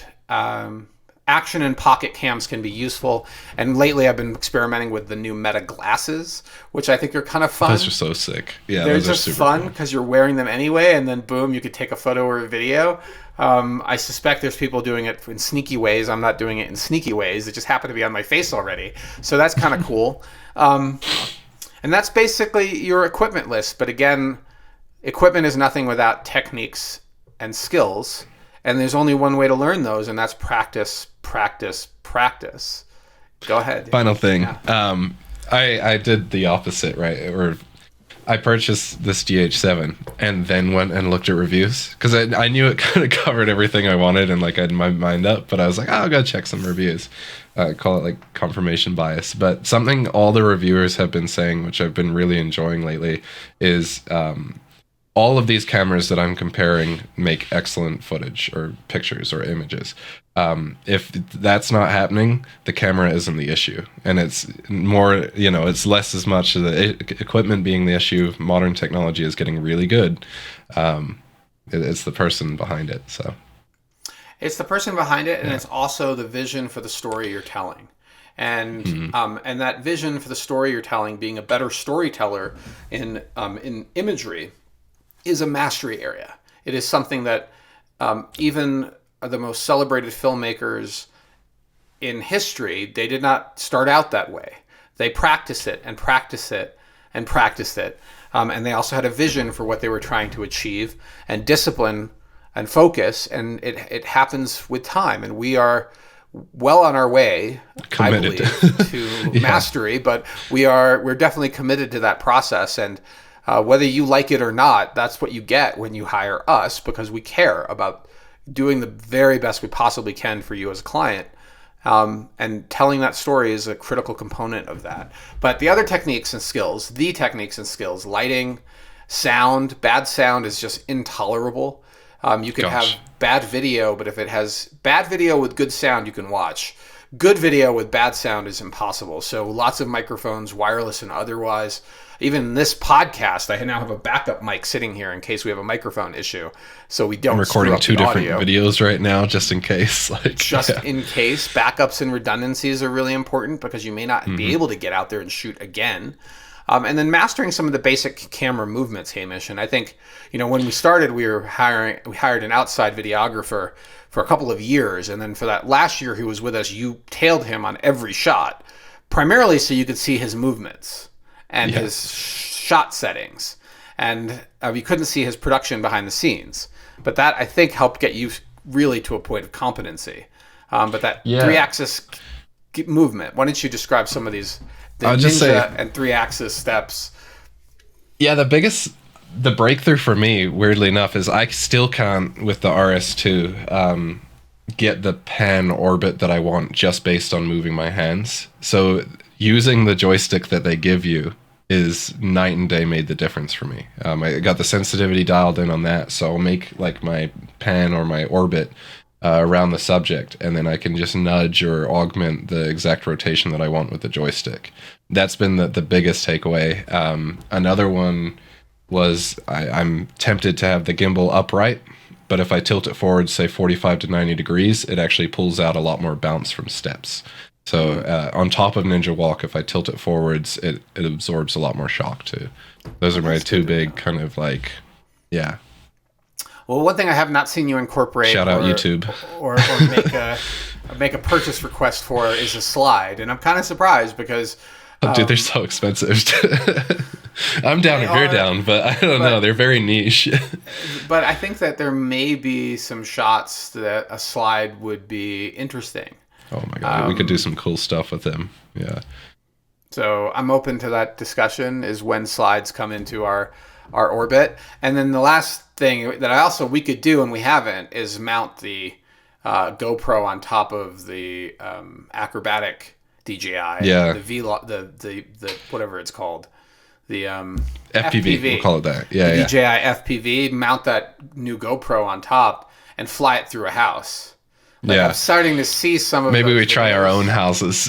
action and pocket cams can be useful. And lately I've been experimenting with the new Meta glasses, which I think are kind of fun. Those are so sick. Yeah, they're just fun because you're wearing them anyway, and then boom, you could take a photo or a video. I suspect there's people doing it in sneaky ways. I'm not doing it in sneaky ways. It just happened to be on my face already. So that's kind of cool. And that's basically your equipment list. But again, equipment is nothing without techniques and skills. And there's only one way to learn those, and that's practice, practice, practice. Go ahead. Final thing. Yeah. I did the opposite, right? Or I purchased this GH7 and then went and looked at reviews because I knew it kind of covered everything I wanted and like I had my mind up, but I was like, I'll go check some reviews. Call it like confirmation bias. But something all the reviewers have been saying, which I've been really enjoying lately, is all of these cameras that I'm comparing make excellent footage or pictures or images. If that's not happening, the camera isn't the issue. And it's more, it's less as much of the equipment being the issue. Modern technology is getting really good. It's the person behind it. So it's the person behind it, and it's also the vision for the story you're telling. And and that vision for the story you're telling, being a better storyteller in imagery, is a mastery area. It is something that even the most celebrated filmmakers in history, they did not start out that way. They practiced it and practiced it and practiced it. And they also had a vision for what they were trying to achieve, and discipline and focus. And it happens with time. And we are well on our way, committed. I believe, to mastery, but we're definitely committed to that process. And whether you like it or not, that's what you get when you hire us, because we care about doing the very best we possibly can for you as a client. And telling that story is a critical component of that. But the other techniques and skills, lighting, sound, bad sound is just intolerable. You can have bad video, but if it has bad video with good sound, you can watch. Good video with bad sound is impossible. So lots of microphones, wireless and otherwise. Even this podcast, I now have a backup mic sitting here in case we have a microphone issue, so we don't. I'm recording 2 different videos right now, just in case. In case, backups and redundancies are really important because you may not be able to get out there and shoot again. And then mastering some of the basic camera movements, Hamish. And I think, when we started, we hired an outside videographer for a couple of years, and then for that last year he was with us, you tailed him on every shot. primarily so you could see his movements and his shot settings. And you couldn't see his production behind the scenes. But that, I think, helped get you really to a point of competency. But that 3-axis movement, why don't you describe some of these, the ninja and 3-axis steps? Yeah, the breakthrough for me, weirdly enough, is I still can't, with the RS2, get the pan orbit that I want just based on moving my hands. So using the joystick that they give you is night and day made the difference for me. I got the sensitivity dialed in on that, so I'll make like my pan or my orbit around the subject, and then I can just nudge or augment the exact rotation that I want with the joystick. That's been the biggest takeaway. Another one was I'm tempted to have the gimbal upright, but if I tilt it forward, say 45 to 90 degrees, it actually pulls out a lot more bounce from steps. So on top of Ninja Walk, if I tilt it forwards, it absorbs a lot more shock too. Those are my two big kind of like, yeah. Well, one thing I have not seen you incorporate, shout out YouTube, or make a purchase request for is a slide, and I'm kind of surprised because. Dude, they're so expensive. I'm down if you're down, but I don't know. They're very niche. But I think that there may be some shots that a slide would be interesting. Oh my god, we could do some cool stuff with them. Yeah. So I'm open to that discussion. Is when slides come into our orbit, and then the last thing that we could do and we haven't is mount the GoPro on top of the acrobatic DJI. Yeah. The whatever it's called. The FPV. We'll call it that. Yeah. The DJI FPV. Mount that new GoPro on top and fly it through a house. I'm starting to see some of. Maybe we try our own houses,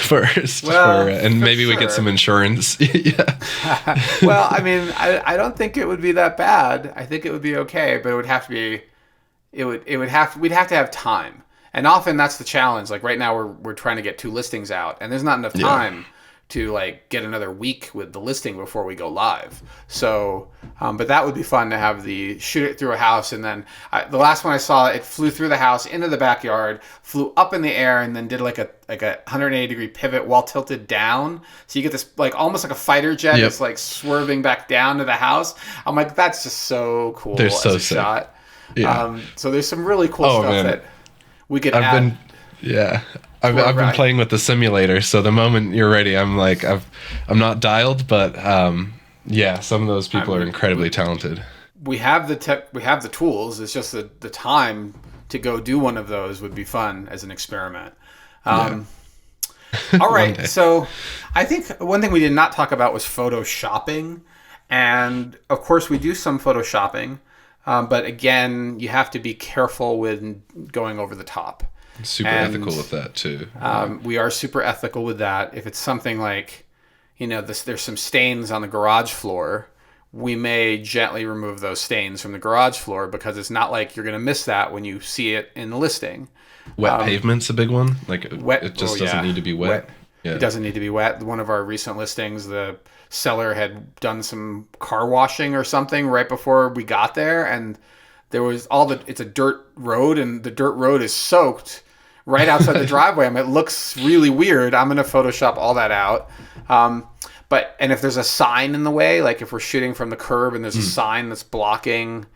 first, and maybe we get some insurance. Well, I mean, I don't think it would be that bad. I think it would be okay, but it would have to be. We'd have to have time, and often that's the challenge. Like right now, we're trying to get 2 listings out, and there's not enough time to like get another week with the listing before we go live. So, but that would be fun to have shoot it through a house, and then the last one I saw, it flew through the house into the backyard, flew up in the air, and then did like a 180 degree pivot while tilted down. So you get this like almost like a fighter jet that's like swerving back down to the house. I'm like, that's just so cool. They're so sick. Shot. Yeah. So there's some really cool stuff that we could add. I've been playing with the simulator, so the moment you're ready, I'm like, I'm not dialed, but some of those people are incredibly talented. We have the tools. It's just the time to go do one of those would be fun as an experiment. All right, so I think one thing we did not talk about was photoshopping, and of course we do some photoshopping, but again, you have to be careful with going over the top. Super ethical with that too. We are super ethical with that. If it's something like, there's some stains on the garage floor, we may gently remove those stains from the garage floor because it's not like you're going to miss that when you see it in the listing. Wet pavement's a big one. Like wet, it just doesn't need to be wet. Yeah. It doesn't need to be wet. One of our recent listings, the seller had done some car washing or something right before we got there, and there was it's a dirt road, and the dirt road is soaked right outside the driveway. It looks really weird. I'm going to Photoshop all that out. And if there's a sign in the way, like if we're shooting from the curb and there's a sign that's blocking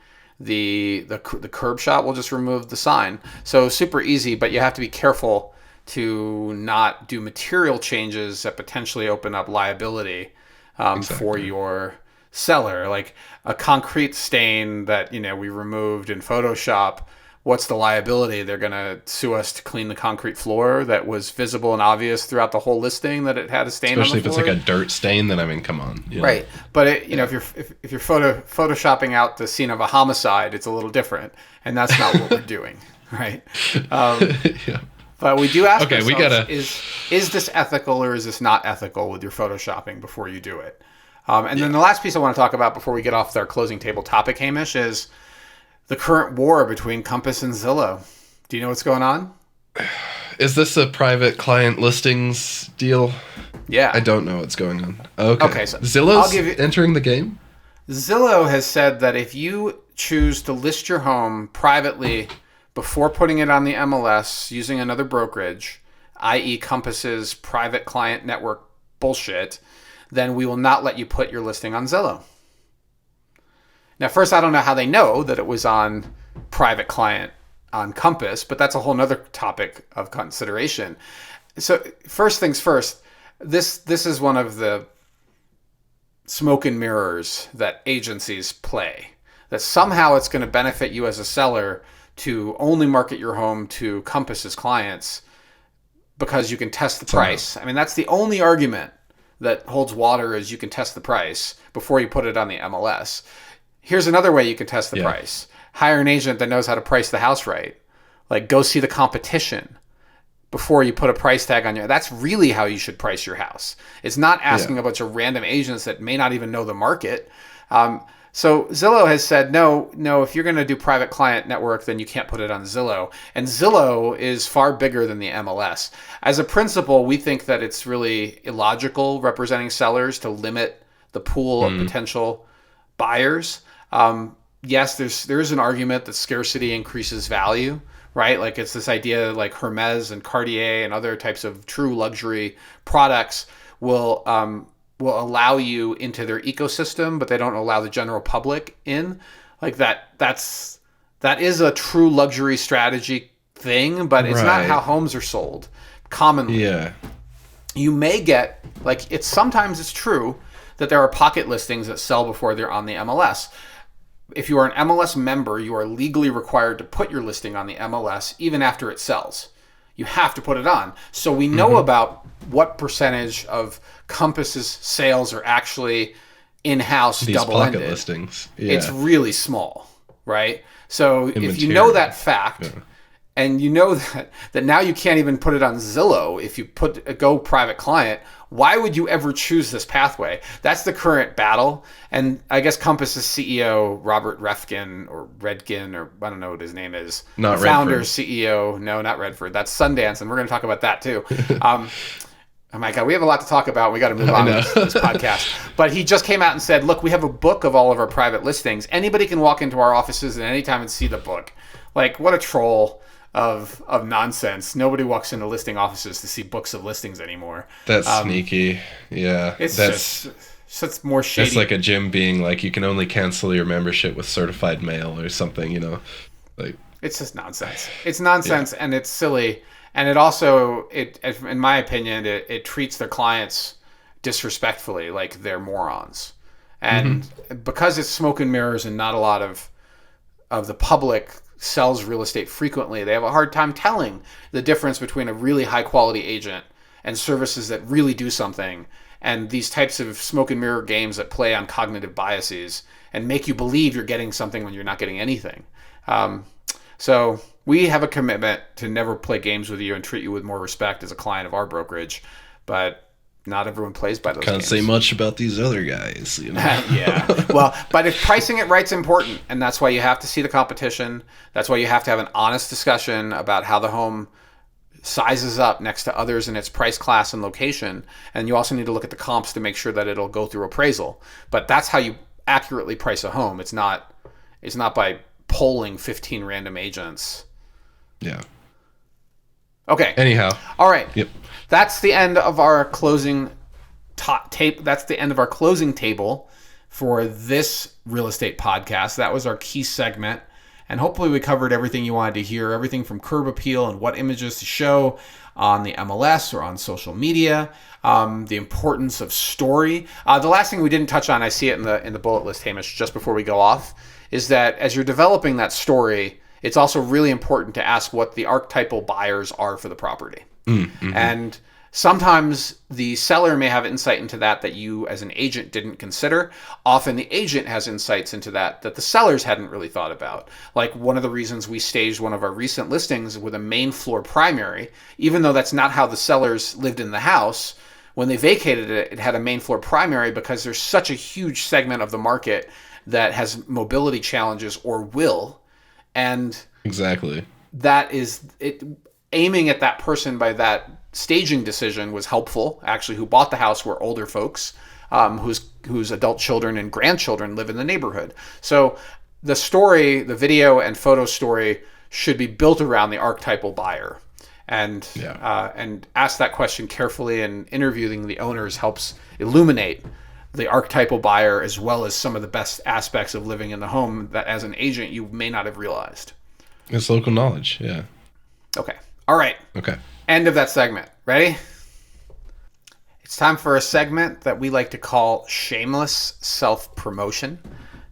the curb shot, we'll just remove the sign. So super easy, but you have to be careful to not do material changes that potentially open up liability for your seller. Like a concrete stain that, we removed in Photoshop. What's the liability? They're going to sue us to clean the concrete floor that was visible and obvious throughout the whole listing that it had a stain Especially on the floor. if it's like a dirt stain, then come on. Right. But if you're photoshopping out the scene of a homicide, it's a little different, and that's not what we're doing, right? But we do ask ourselves, is this ethical or is this not ethical with your photoshopping before you do it? And then the last piece I want to talk about before we get off our closing table topic, Hamish, is the current war between Compass and Zillow. Do you know what's going on? Is this a private listings deal? Yeah. I don't know what's going on. Okay, so Zillow's entering the game? Zillow has said that if you choose to list your home privately before putting it on the MLS using another brokerage, i.e. Compass's private client network bullshit, then we will not let you put your listing on Zillow. Now, first, I don't know how they know that it was on private client on Compass, but that's a whole nother topic of consideration. So first things first, this is one of the smoke and mirrors that agencies play, that somehow it's going to benefit you as a seller to only market your home to Compass's clients because you can test the price. I mean, that's the only argument that holds water, is you can test the price before you put it on the MLS. Here's another way you can test the price. Hire an agent that knows how to price the house right. Like, go see the competition before you put a price tag on your. That's really how you should price your house. It's not asking a bunch of random agents that may not even know the market. So Zillow has said, no, if you're going to do private client network, then you can't put it on Zillow. And Zillow is far bigger than the MLS. As a principle, we think that it's really illogical representing sellers to limit the pool of potential buyers. Yes, there is an argument that scarcity increases value, right? Like, it's this idea like Hermes and Cartier and other types of true luxury products will allow you into their ecosystem, but they don't allow the general public in. Like, that is a true luxury strategy thing, but it's not how homes are sold commonly. Yeah. You may get, like, sometimes it's true that there are pocket listings that sell before they're on the MLS. If you are an MLS member, you are legally required to put your listing on the MLS even after it sells. You have to put it on. So we know about what percentage of Compass's sales are actually in-house double-ended. Pocket listings. Yeah. It's really small, right? So if you know that fact, and you know that now you can't even put it on Zillow if you go private client, why would you ever choose this pathway? That's the current battle. And I guess Compass's CEO, Robert Redfin, or I don't know what his name is. Not founder, Redford. CEO. No, not Redford. That's Sundance, and we're going to talk about that too. Oh my God, we have a lot to talk about. We got to move on with this podcast. But he just came out and said, look, we have a book of all of our private listings. Anybody can walk into our offices at any time and see the book. Like, what a troll of nonsense. Nobody walks into listing offices to see books of listings anymore. That's sneaky. Yeah. It's more shady. It's like a gym being like, you can only cancel your membership with certified mail or something, like. It's just nonsense. It's nonsense, and it's silly. And it also, in my opinion, it treats their clients disrespectfully, like they're morons. And because it's smoke and mirrors and not a lot of the public sells real estate frequently, they have a hard time telling the difference between a really high quality agent and services that really do something, and these types of smoke and mirror games that play on cognitive biases and make you believe you're getting something when you're not getting anything. So we have a commitment to never play games with you and treat you with more respect as a client of our brokerage, but not everyone plays by those Can't games. say much about these other guys, Yeah. Well, but if pricing it right's important, and that's why you have to see the competition. That's why you have to have an honest discussion about how the home sizes up next to others in its price class and location. And you also need to look at the comps to make sure that it'll go through appraisal. But that's how you accurately price a home. It's not by polling 15 random agents. Yeah. Okay. Anyhow. All right. Yep. That's the end of our closing tape. That's the end of our closing table for this real estate podcast. That was our key segment. And hopefully we covered everything you wanted to hear, everything from curb appeal and what images to show on the MLS or on social media, the importance of story. The last thing we didn't touch on, I see it in the bullet list, Hamish, just before we go off, is that as you're developing that story, it's also really important to ask what the archetypal buyers are for the property. And sometimes the seller may have insight into that you as an agent didn't consider. Often the agent has insights into that the sellers hadn't really thought about. Like, one of the reasons we staged one of our recent listings with a main floor primary, even though that's not how the sellers lived in the house, when they vacated it, it had a main floor primary because there's such a huge segment of the market that has mobility challenges or will. And exactly, that is it. Aiming at that person by that staging decision was helpful. Actually, who bought the house were older folks whose adult children and grandchildren live in the neighborhood. So the story, the video and photo story, should be built around the archetypal buyer. and ask that question carefully, and interviewing the owners helps illuminate the archetypal buyer as well as some of the best aspects of living in the home that as an agent you may not have realized. It's local knowledge, yeah. Okay. All right. Okay. End of that segment. Ready? It's time for a segment that we like to call shameless self-promotion,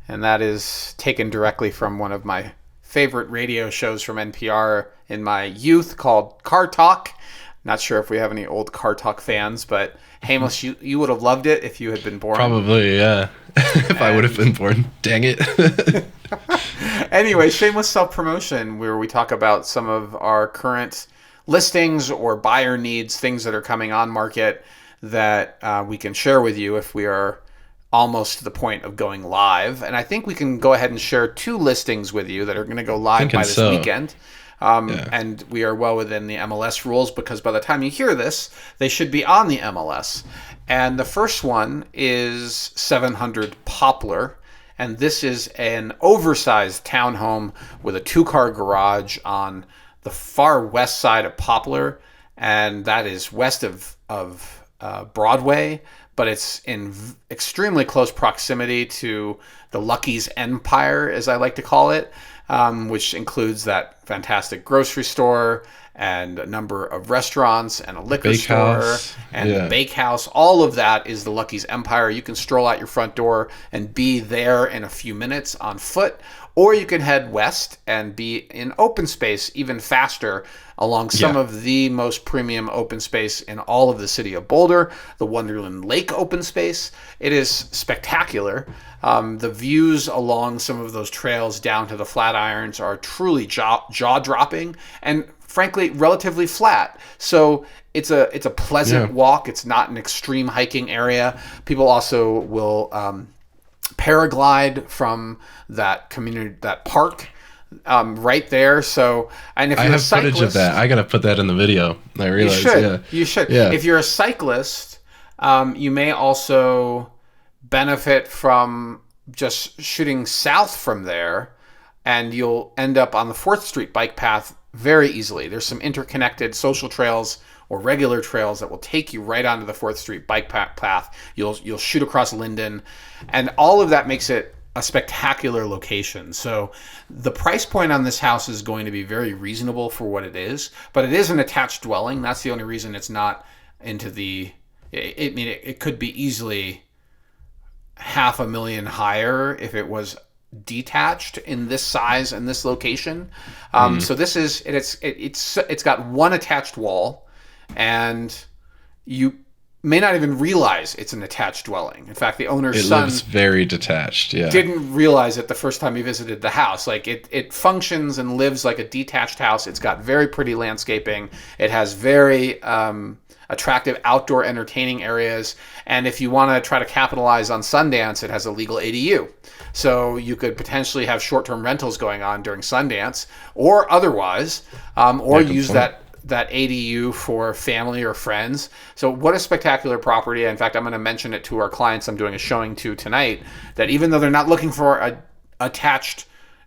and that is taken directly from one of my favorite radio shows from NPR in my youth called Car Talk. Not sure if we have any old Car Talk fans, but Hamish, you would have loved it if you had been born. Probably, yeah. If I would have been born. Dang it. Anyway, shameless self-promotion, where we talk about some of our current listings or buyer needs, things that are coming on market that we can share with you if we are almost to the point of going live. And I think we can go ahead and share 2 listings with you that are going to go live by this weekend. And we are well within the MLS rules, because by the time you hear this, they should be on the MLS. And the first one is 700 Poplar. And this is an oversized townhome with a 2-car garage on the far west side of Poplar. And that is west of Broadway, but it's in extremely close proximity to the Lucky's Empire, as I like to call it, which includes that fantastic grocery store and a number of restaurants and a liquor store and the bakehouse. All of that is the Lucky's Empire. You can stroll out your front door and be there in a few minutes on foot, or you can head west and be in open space even faster along some of the most premium open space in all of the city of Boulder, the Wonderland Lake open space. It is spectacular. The views along some of those trails down to the Flatirons are truly jaw-dropping and, frankly, relatively flat. So it's a pleasant walk. It's not an extreme hiking area. People also will paraglide from that community, that park, right there. So, and if you're a cyclist, footage of that. I gotta put that in the video. I realize. You should. Yeah. If you're a cyclist, you may also benefit from just shooting south from there, and you'll end up on the 4th Street bike path very easily. There's some interconnected social trails or regular trails that will take you right onto the 4th Street bike path. You'll shoot across Linden, and all of that makes it a spectacular location. So the price point on this house is going to be very reasonable for what it is, but it is an attached dwelling. That's the only reason it's not into the... It could be easily $500,000 higher if it was detached in this size and this location. So this is it's got one attached wall, and you may not even realize it's an attached dwelling. In fact, the owner's son lives very detached. Yeah, didn't realize it the first time he visited the house. Like it functions and lives like a detached house. It's got very pretty landscaping. It has very attractive outdoor entertaining areas. And if you want to try to capitalize on Sundance, it has a legal ADU. So you could potentially have short-term rentals going on during Sundance or otherwise, or use that ADU for family or friends. So what a spectacular property. In fact, I'm going to mention it to our clients I'm doing a showing to tonight, that even though they're not looking for a attached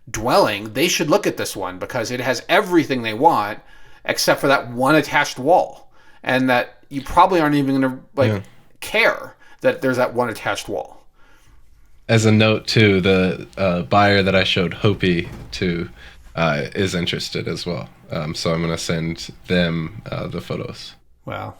dwelling, they should look at this one because it has everything they want except for that one attached wall. And that you probably aren't even going to care that there's that one attached wall. As a note too, the buyer that I showed Hopi to is interested as well. So I'm going to send them the photos. Wow.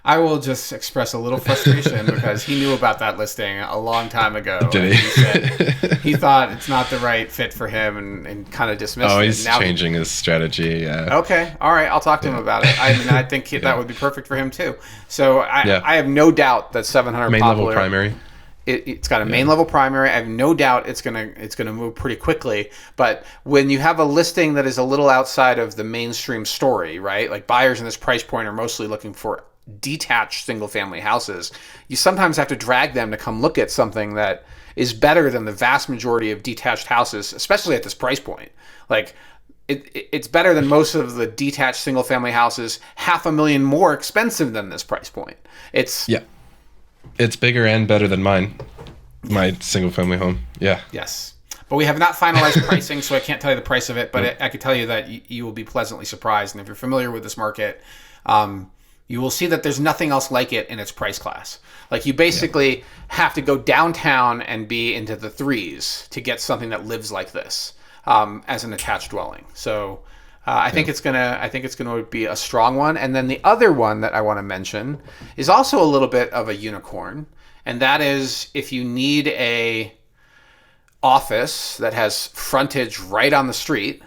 I will just express a little frustration because he knew about that listing a long time ago. Did he? He thought it's not the right fit for him and kind of dismissed it. Oh, he's changing his strategy. Yeah. Okay. All right. I'll talk to him about it. I mean, I think that would be perfect for him too. So I have no doubt that 700 main Poplar, level primary. It's got a main level primary. I have no doubt it's gonna move pretty quickly. But when you have a listing that is a little outside of the mainstream story, right? Like buyers in this price point are mostly looking for detached single family houses. You sometimes have to drag them to come look at something that is better than the vast majority of detached houses, especially at this price point. Like it's better than most of the detached single family houses, $500,000 more expensive than this price point. It's bigger and better than mine. My single family home. Yeah. Yes. But we have not finalized pricing, so I can't tell you the price of it. But I can tell you that you will be pleasantly surprised. And if you're familiar with this market, you will see that there's nothing else like it in its price class. Like you basically have to go downtown and be into the threes to get something that lives like this as an attached dwelling. So I think it's gonna be a strong one. And then the other one that I want to mention is also a little bit of a unicorn, and that is if you need a office that has frontage right on the street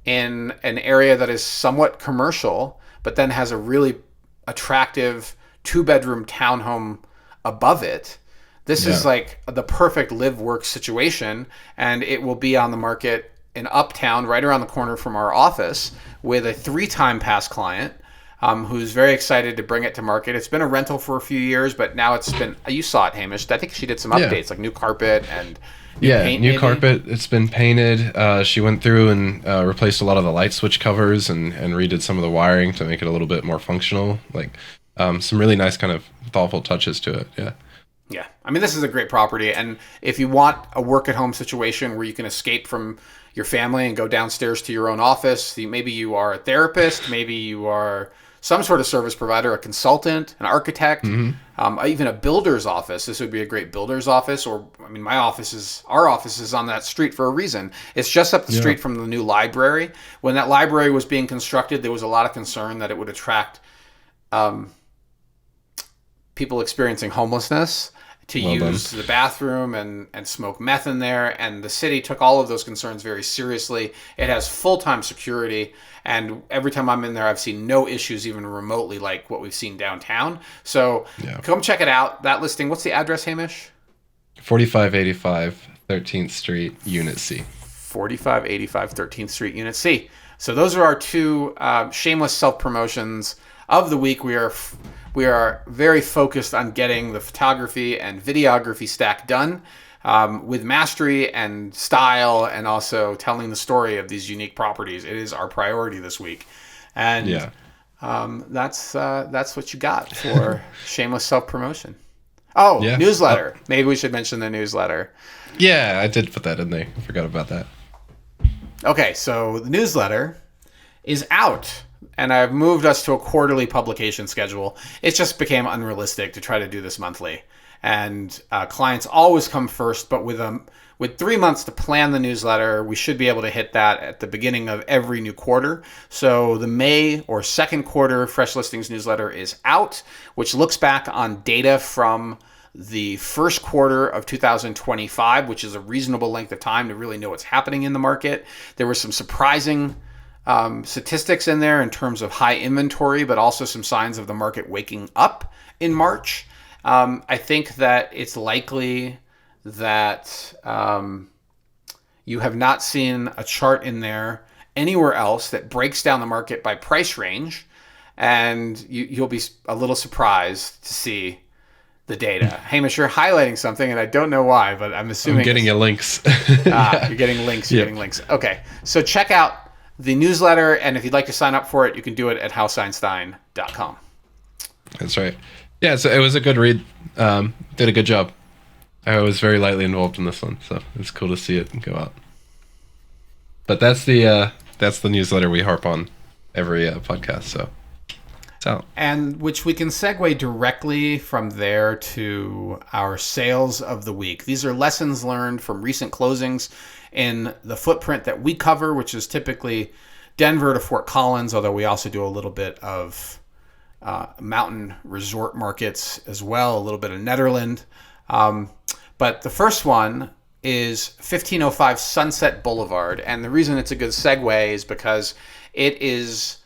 in an area that is somewhat commercial, but then has a really attractive 2-bedroom townhome above it. This is like the perfect live work situation, and it will be on the market in Uptown right around the corner from our office with a 3-time past client who's very excited to bring it to market. It's been a rental for a few years, but now it's been, you saw it, Hamish. I think she did some updates like new carpet and new paint, new carpet. It's been painted. She went through and replaced a lot of the light switch covers and redid some of the wiring to make it a little bit more functional. Like some really nice kind of thoughtful touches to it. Yeah. I mean, this is a great property. And if you want a work at home situation where you can escape from your family and go downstairs to your own office, maybe you are a therapist, maybe you are some sort of service provider, a consultant, an architect, even a builder's office. This would be a great builder's office. Or, I mean, our office is on that street for a reason. It's just up the street from the new library. When that library was being constructed, there was a lot of concern that it would attract people experiencing homelessness to use the bathroom and smoke meth in there. And the city took all of those concerns very seriously. It has full-time security. And every time I'm in there, I've seen no issues even remotely like what we've seen downtown. So come check it out. That listing, what's the address, Hamish? 4585 13th Street, Unit C. 4585 13th Street, Unit C. So those are our two shameless self-promotions of the week. We are very focused on getting the photography and videography stack done with mastery and style, and also telling the story of these unique properties. It is our priority this week, and that's what you got for shameless self-promotion. Newsletter. Maybe we should mention the newsletter. Yeah, I did put that in there. I forgot about that. Okay, so the newsletter is out. And I've moved us to a quarterly publication schedule. It just became unrealistic to try to do this monthly. And clients always come first, but with 3 months to plan the newsletter, we should be able to hit that at the beginning of every new quarter. So the May or second quarter Fresh Listings newsletter is out, which looks back on data from the first quarter of 2025, which is a reasonable length of time to really know what's happening in the market. There were some surprising statistics in there in terms of high inventory, but also some signs of the market waking up in March. I think that it's likely that you have not seen a chart in there anywhere else that breaks down the market by price range, and you'll be a little surprised to see the data. Hamish, you're highlighting something, and I don't know why, but I'm assuming... I'm getting you links. You're getting links. You're getting links. Okay, so check out the newsletter, and if you'd like to sign up for it, you can do it at houseeinstein.com. That's right. Yeah, so it was a good read. Did a good job. I was very lightly involved in this one, so it's cool to see it go out. But that's the newsletter we harp on every podcast, so it's out. And which we can segue directly from there to our sales of the week. These are lessons learned from recent closings in the footprint that we cover, which is typically Denver to Fort Collins, although we also do a little bit of mountain resort markets as well, a little bit of Nederland. But the first one is 1505 Sunset Boulevard. And the reason it's a good segue is because it is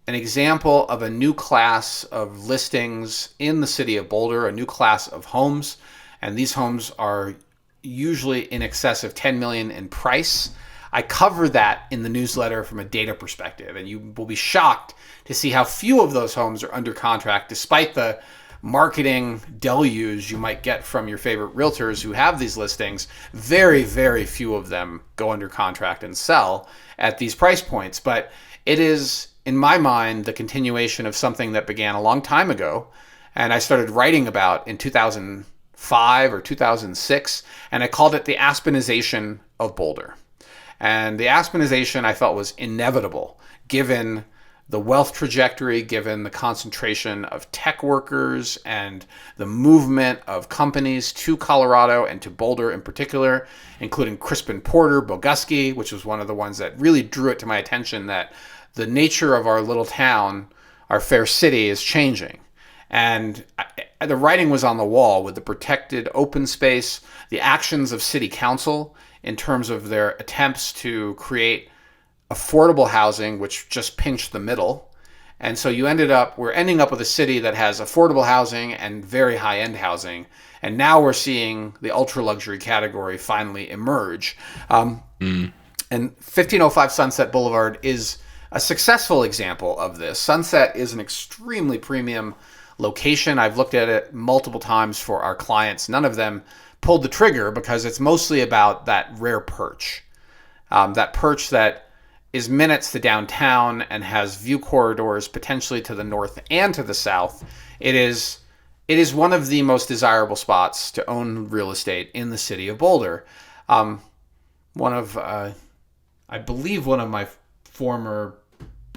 an example of a new class of listings in the city of Boulder, a new class of homes. And these homes are usually in excess of $10 million in price. I cover that in the newsletter from a data perspective, and you will be shocked to see how few of those homes are under contract, despite the marketing deluge you might get from your favorite realtors who have these listings. Very, very few of them go under contract and sell at these price points. But it is, in my mind, the continuation of something that began a long time ago, and I started writing about in 2005 or 2006, and I called it the Aspenization of Boulder. And the Aspenization I felt was inevitable given the wealth trajectory, given the concentration of tech workers and the movement of companies to Colorado and to Boulder in particular, including Crispin Porter, Boguski, which was one of the ones that really drew it to my attention that the nature of our little town, our fair city, is changing. And the writing was on the wall with the protected open space, the actions of city council in terms of their attempts to create affordable housing, which just pinched the middle. And so we're ending up with a city that has affordable housing and very high-end housing. And now we're seeing the ultra-luxury category finally emerge. And 1505 Sunset Boulevard is a successful example of this. Sunset is an extremely premium location. I've looked at it multiple times for our clients. None of them pulled the trigger because it's mostly about that rare perch. That perch that is minutes to downtown and has view corridors potentially to the north and to the south. It is one of the most desirable spots to own real estate in the city of Boulder. I believe one of my former,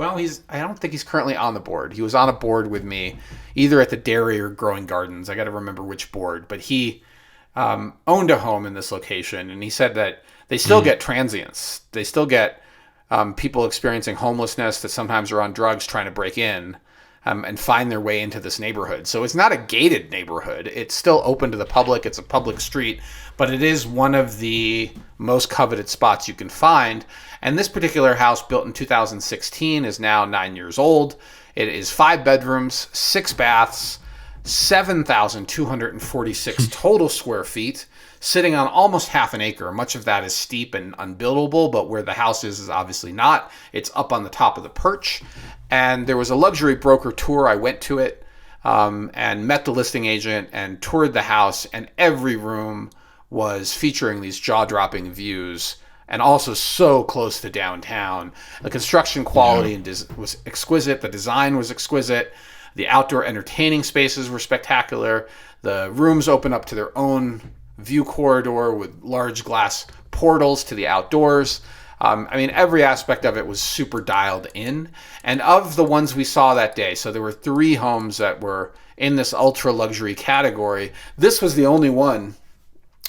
I don't think he's currently on the board. He was on a board with me, either at the Dairy or Growing Gardens. I got to remember which board, but he owned a home in this location, and he said that they still get transients. They still get people experiencing homelessness that sometimes are on drugs trying to break in and find their way into this neighborhood. So it's not a gated neighborhood. It's still open to the public. It's a public street, but it is one of the most coveted spots you can find. And this particular house, built in 2016, is now 9 years old. It is 5 bedrooms, 6 baths, 7,246 total square feet, sitting on almost half an acre. Much of that is steep and unbuildable, but where the house is obviously not. It's up on the top of the perch. And there was a luxury broker tour. I went to it and met the listing agent and toured the house, and every room was featuring these jaw-dropping views and also so close to downtown. The construction quality was exquisite. The design was exquisite. The outdoor entertaining spaces were spectacular. The rooms open up to their own view corridor with large glass portals to the outdoors. Every aspect of it was super dialed in. And of the ones we saw that day, so there were 3 homes that were in this ultra luxury category. This was the only one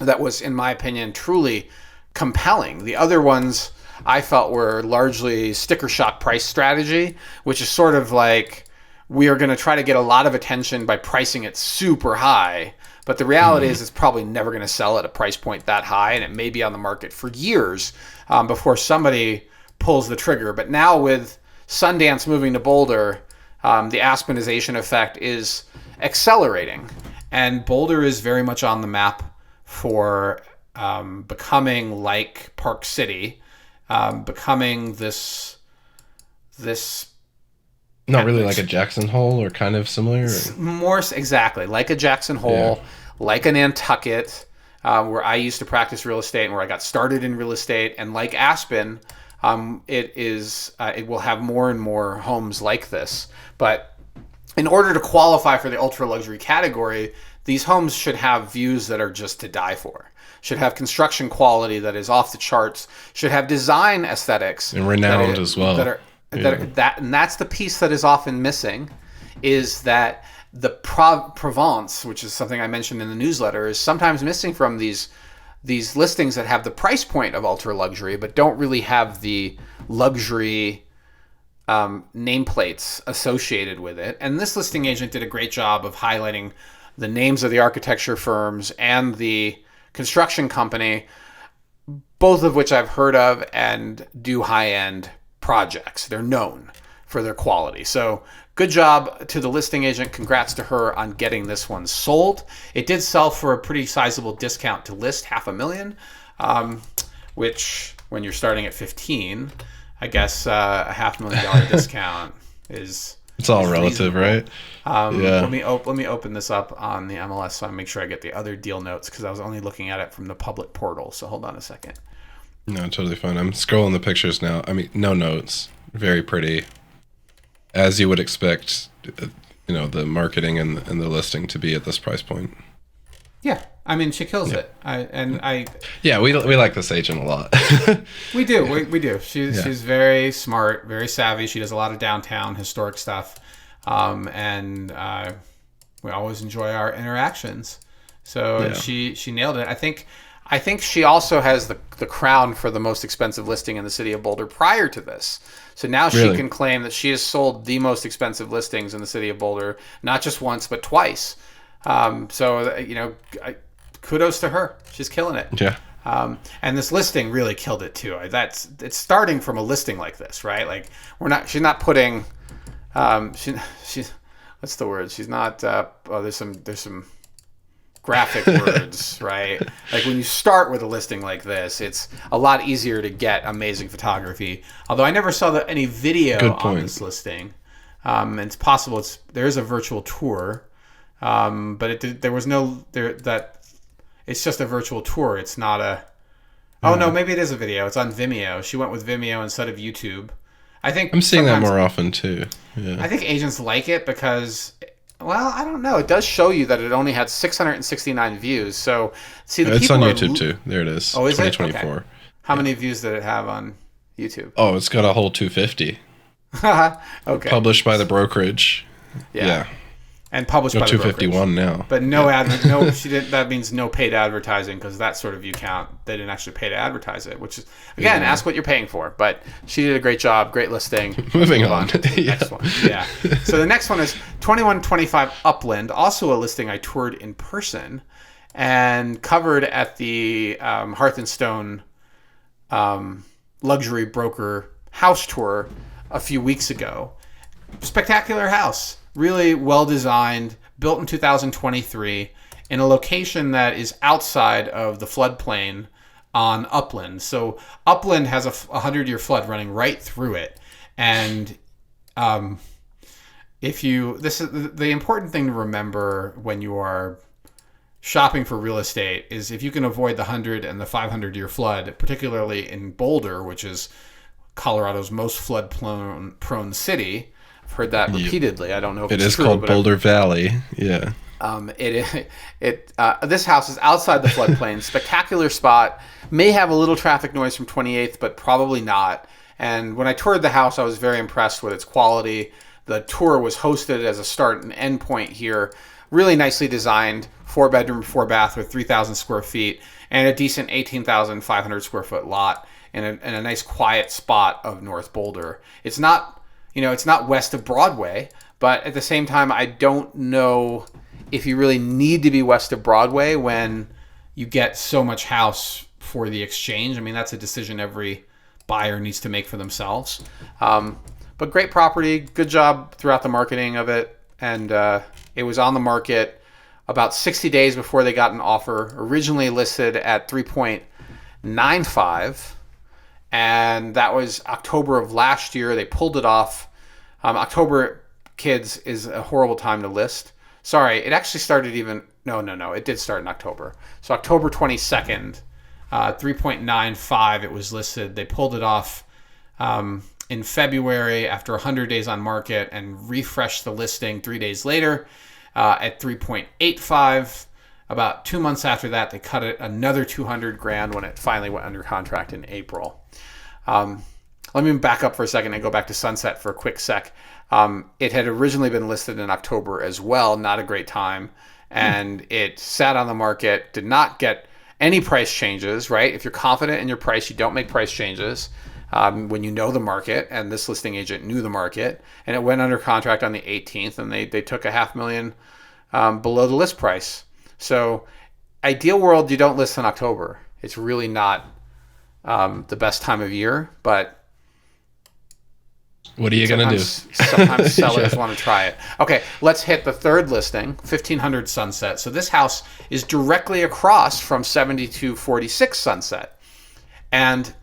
that was, in my opinion, truly compelling. The other ones I felt were largely sticker shock price strategy, which is sort of like, we are going to try to get a lot of attention by pricing it super high. But the reality is it's probably never going to sell at a price point that high, and it may be on the market for years before somebody pulls the trigger. But now with Sundance moving to Boulder, the Aspenization effect is accelerating. And Boulder is very much on the map for becoming like Park City, becoming this not really like a Jackson Hole, or kind of similar? More exactly, like a Jackson Hole, like an Nantucket, where I used to practice real estate and where I got started in real estate. And like Aspen, it will have more and more homes like this. But in order to qualify for the ultra luxury category, these homes should have views that are just to die for, should have construction quality that is off the charts, should have design aesthetics. And renowned as well. And that's the piece that is often missing, is that the Provence, which is something I mentioned in the newsletter, is sometimes missing from these listings that have the price point of ultra luxury, but don't really have the luxury nameplates associated with it. And this listing agent did a great job of highlighting the names of the architecture firms and the construction company, both of which I've heard of and do high-end projects. They're known for their quality. So good job to the listing agent. Congrats to her on getting this one sold. It did sell for a pretty sizable discount to list, $500,000, which when you're starting at 15, I guess a $500,000 discount is... It's all relative, right? Let me open this up on the MLS so I make sure I get the other deal notes, because I was only looking at it from the public portal. So hold on a second. No, totally fine. I'm scrolling the pictures now. No notes. Very pretty. As you would expect, the marketing and the listing to be at this price point. Yeah, I mean, she kills it. Yeah, we like this agent a lot. We do. We do. She's very smart, very savvy. She does a lot of downtown historic stuff, and we always enjoy our interactions. So she nailed it. I think she also has the crown for the most expensive listing in the city of Boulder prior to this. So now she can claim that she has sold the most expensive listings in the city of Boulder, not just once but twice. Kudos to her. She's killing it. Yeah. And this listing really killed it too. It's starting from a listing like this, right? Like she's not putting, she's what's the word? She's not. There's some graphic words, right? Like when you start with a listing like this, it's a lot easier to get amazing photography. Although I never saw any video on this listing. And it's possible there is a virtual tour. But there was no that. It's just a virtual tour. It's not a. Oh no, maybe it is a video. It's on Vimeo. She went with Vimeo instead of YouTube. I think I'm seeing that more often too. Yeah. I think agents like it because, well, I don't know. It does show you that it only had 669 views. So see, it's on YouTube too. There it is. Oh, is 2024. it? Okay. How many views did it have on YouTube? Oh, it's got a whole 250. Okay. Published by the brokerage. Yeah. And published by the 251 brokerage. now. But she didn't. That means no paid advertising because that sort of view count, they didn't actually pay to advertise it. Which is again, ask what you're paying for. But she did a great job, great listing. Moving on. Next one. Yeah. So the next one is 2125 Upland, also a listing I toured in person and covered at the Hearth and Stone luxury broker house tour a few weeks ago. Spectacular house. Really well designed, built in 2023 in a location that is outside of the floodplain on Upland. So Upland has a 100-year flood running right through it. And this is the important thing to remember when you are shopping for real estate is if you can avoid the 100 and the 500-year flood, particularly in Boulder, which is Colorado's most flood-prone city. I've heard that repeatedly. I don't know if it's true. It is called Boulder Valley. Yeah. This house is outside the floodplain. Spectacular spot. May have a little traffic noise from 28th, but probably not. And when I toured the house, I was very impressed with its quality. The tour was hosted as a start and end point here. Really nicely designed. 4-bedroom, 4-bath with 3,000 square feet and a decent 18,500 square foot lot in a nice quiet spot of North Boulder. It's not west of Broadway, but at the same time, I don't know if you really need to be west of Broadway when you get so much house for the exchange. I mean, that's a decision every buyer needs to make for themselves. But great property, good job throughout the marketing of it. And it was on the market about 60 days before they got an offer, originally listed at 3.95. And that was October of last year. They pulled it off. October, kids, is a horrible time to list. Sorry, it actually started No, it did start in October. So October 22nd, 3.95, it was listed. They pulled it off in February after 100 days on market and refreshed the listing 3 days later at 3.85. About 2 months after that, they cut it another $200,000 when it finally went under contract in April. Let me back up for a second and go back to Sunset for a quick sec. It had originally been listed in October as well, not a great time. And it sat on the market, did not get any price changes, right? If you're confident in your price, you don't make price changes when you know the market, and this listing agent knew the market. And it went under contract on the 18th, and they took $500,000 below the list price. So ideal world, you don't list in October. It's really not the best time of year, but what are you going to do? Sometimes sellers want to try it. Okay, let's hit the third listing, 1500 Sunset. So this house is directly across from 7246 Sunset. And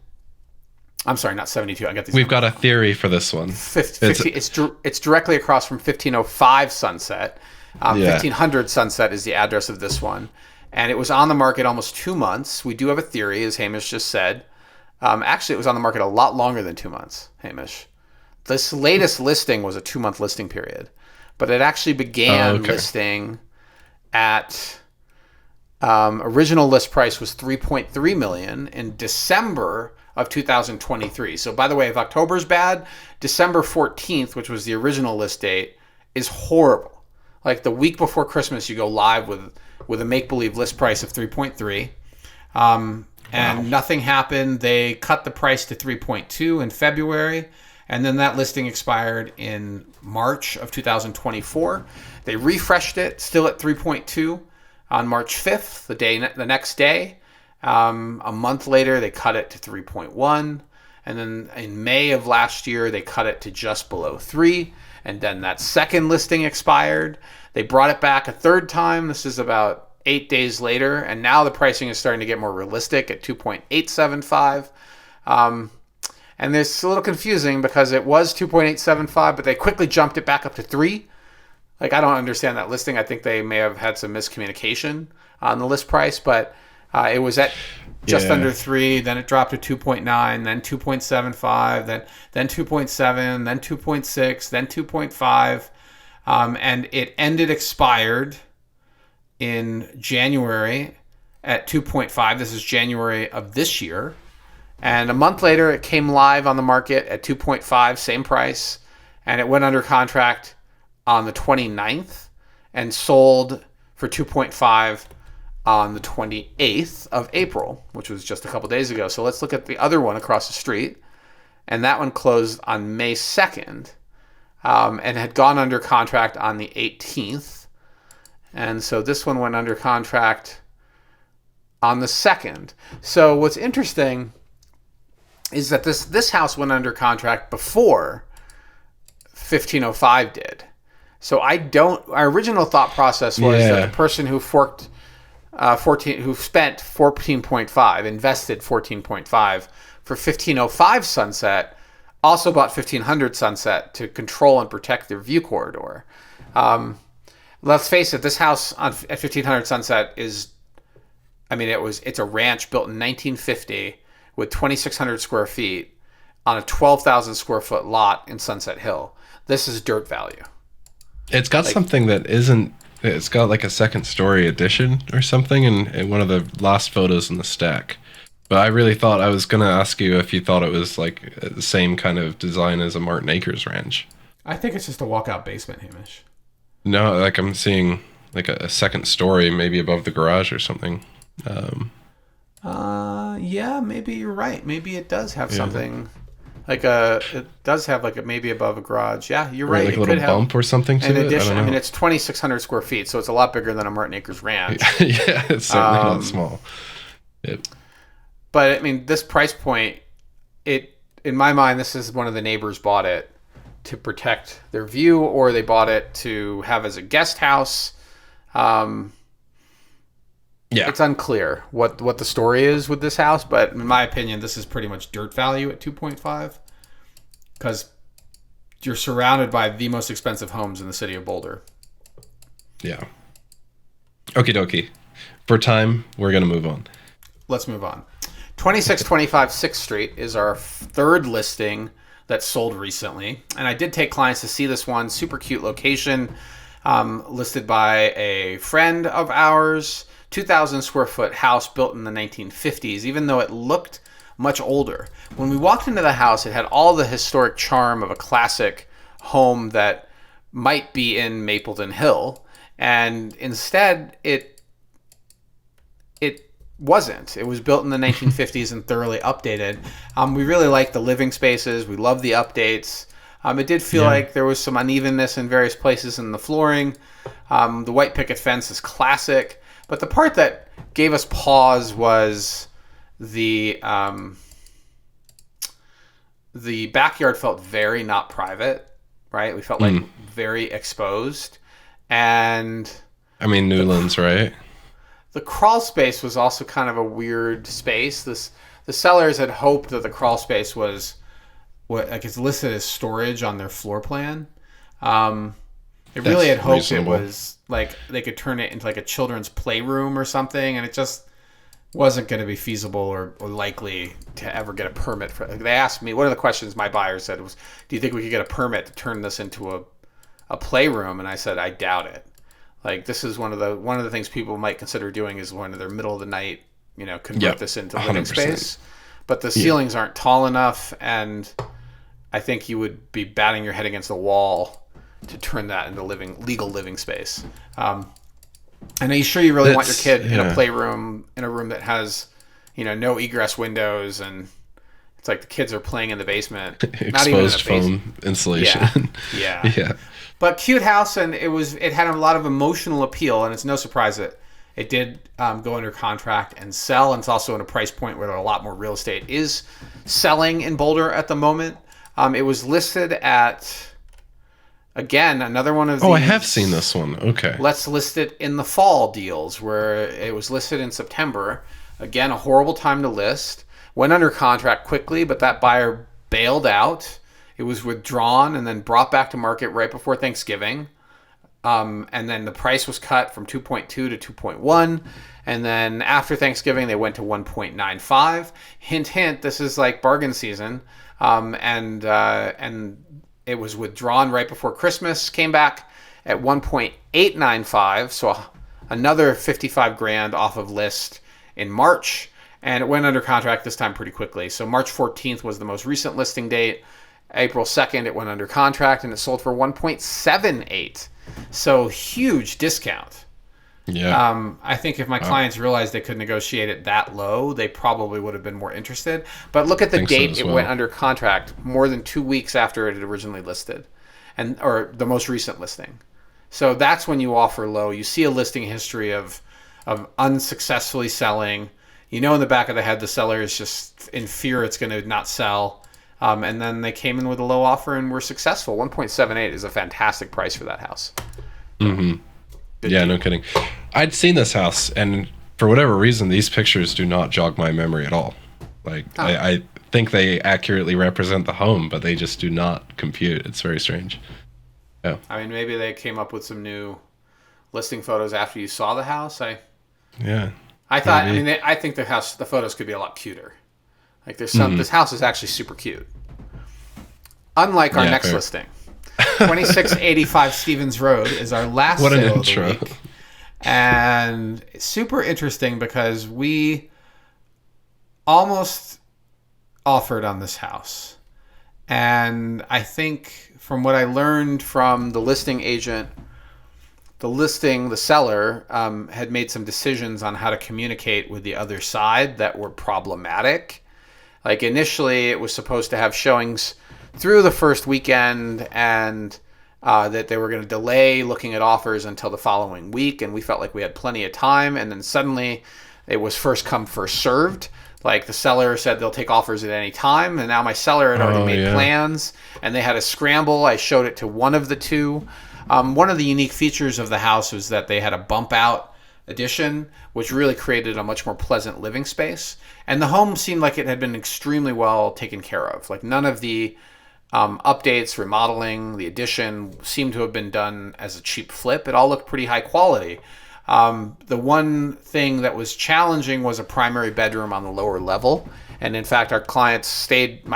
I'm sorry, not 72. I got these. We've got a theory for this one. It's directly across from 1505 Sunset. 1500 Sunset is the address of this one. And it was on the market almost 2 months. We do have a theory, as Hamish just said. Actually, it was on the market a lot longer than 2 months, Hamish. This latest listing was a 2-month listing period. But it actually began listing at Original list price was $3.3 million in December of 2023. So by the way, if October's bad, December 14th, which was the original list date, is horrible. Like the week before Christmas, you go live with a make-believe list price of 3.3. And nothing happened. They cut the price to 3.2 in February, and then that listing expired in March of 2024. They refreshed it, still at 3.2 on March 5th, the next day. A month later, they cut it to 3.1, and then in May of last year, they cut it to just below 3, and then that second listing expired. They brought it back a third time. This is about 8 days later, and now the pricing is starting to get more realistic at 2.875. And it's a little confusing because it was 2.875, but they quickly jumped it back up to 3. Like, I don't understand that listing. I think they may have had some miscommunication on the list price, but it was at just under 3. Then it dropped to 2.9, then 2.75, then 2.7, then 2.6, then 2.5, and it expired in January at 2.5. This is January of this year. And a month later, it came live on the market at 2.5, same price. And it went under contract on the 29th and sold for 2.5 on the 28th of April, which was just a couple days ago. So let's look at the other one across the street. And that one closed on May 2nd and had gone under contract on the 18th. And so this one went under contract on the 2nd. So what's interesting is that this house went under contract before 1505 did. So our original thought process was that the person who spent 14.5, invested 14.5 for 1505 Sunset, also bought 1500 Sunset to control and protect their view corridor. Let's face it, this house at 1500 Sunset it's a ranch built in 1950 with 2,600 square feet on a 12,000 square foot lot in Sunset Hill. This is dirt value. It's got something that isn't, it's got like a second story addition or something in one of the last photos in the stack. But I really thought, I was going to ask you if you thought it was like the same kind of design as a Martin Acres ranch. I think it's just a walkout basement, Hamish. No, like I'm seeing like a second story, maybe above the garage or something. Yeah, maybe you're right. Maybe it does have something it does have maybe above a garage. Yeah, you're right. Like a little bump or something to it. In addition, I mean, it's 2,600 square feet, so it's a lot bigger than a Martin Acres ranch. Yeah, it's certainly not small. But I mean, this price point, in my mind, this is one of the neighbors bought it to protect their view, or they bought it to have as a guest house. It's unclear what the story is with this house, but in my opinion, this is pretty much dirt value at 2.5 because you're surrounded by the most expensive homes in the city of Boulder. Yeah. Okie dokie. For time, we're going to move on. Let's move on. 2625 6th Street is our third listing that sold recently. And I did take clients to see this one. Super cute location, listed by a friend of ours. 2,000 square foot house built in the 1950s, even though it looked much older. When we walked into the house, it had all the historic charm of a classic home that might be in Mapleton Hill. And instead, it wasn't. It was built in the 1950s and thoroughly updated. We really liked the living spaces. We loved the updates. It did feel like there was some unevenness in various places in the flooring. The white picket fence is classic. But the part that gave us pause was the backyard felt very not private, right? We felt like very exposed. And I mean, Newlands, right? The crawl space was also kind of a weird space. The sellers had hoped that the crawl space was it's listed as storage on their floor plan. They really had hoped reasonable. It was like they could turn it into like a children's playroom or something, and it just wasn't going to be feasible or likely to ever get a permit for. They asked me, one of the questions my buyer said was, "Do you think we could get a permit to turn this into a playroom?" And I said, "I doubt it." Like this is one of the things people might consider doing is one of their middle of the night, convert this into living 100%. space. But the ceilings aren't tall enough, and I think you would be batting your head against the wall to turn that into legal living space. And are you sure you really want your kid in a playroom, in a room that has, no egress windows, and it's like the kids are playing in the basement, not even in exposed foam insulation. Yeah. But cute house, and it had a lot of emotional appeal, and it's no surprise that it did go under contract and sell, and it's also in a price point where a lot more real estate is selling in Boulder at the moment. It was listed at, again, another one of these. Oh, I have seen this one. Okay. Let's list it in the fall deals, where it was listed in September. Again, a horrible time to list. Went under contract quickly, but that buyer bailed out. It was withdrawn and then brought back to market right before Thanksgiving. And then the price was cut from 2.2 to 2.1. And then after Thanksgiving, they went to 1.95. Hint, hint, this is like bargain season. And it was withdrawn right before Christmas, came back at 1.895. So another 55 grand off of list in March. And it went under contract this time pretty quickly. So March 14th was the most recent listing date. April 2nd, it went under contract and it sold for 1.78. So huge discount. Yeah. I think if my clients realized they could negotiate it that low, they probably would have been more interested. But look at the date it went under contract, more than 2 weeks after it had originally listed, or the most recent listing. So that's when you offer low. You see a listing history of unsuccessfully selling. In the back of the head, the seller is just in fear it's going to not sell. And then they came in with a low offer and were successful. 1.78 is a fantastic price for that house. Mm-hmm. Yeah, no kidding. I'd seen this house, and for whatever reason, these pictures do not jog my memory at all. I think they accurately represent the home, but they just do not compute. It's very strange. Yeah. I mean, maybe they came up with some new listing photos after you saw the house. I thought. Maybe. I think the photos could be a lot cuter. Like there's some. This house is actually super cute. Unlike our next listing, 2685 Stevens Road is our last sale of the week, and it's super interesting because we almost offered on this house, and I think from what I learned from the listing agent, the seller had made some decisions on how to communicate with the other side that were problematic. Like initially, it was supposed to have showings through the first weekend, and that they were going to delay looking at offers until the following week, and we felt like we had plenty of time. And then suddenly, it was first come, first served. Like the seller said they'll take offers at any time, and now my seller had already made plans, and they had a scramble. I showed it to one of the two. One of the unique features of the house was that they had a bump out addition, which really created a much more pleasant living space. And the home seemed like it had been extremely well taken care of. Like none of the updates, remodeling, the addition seemed to have been done as a cheap flip. It all looked pretty high quality. The one thing that was challenging was a primary bedroom on the lower level. And in fact, my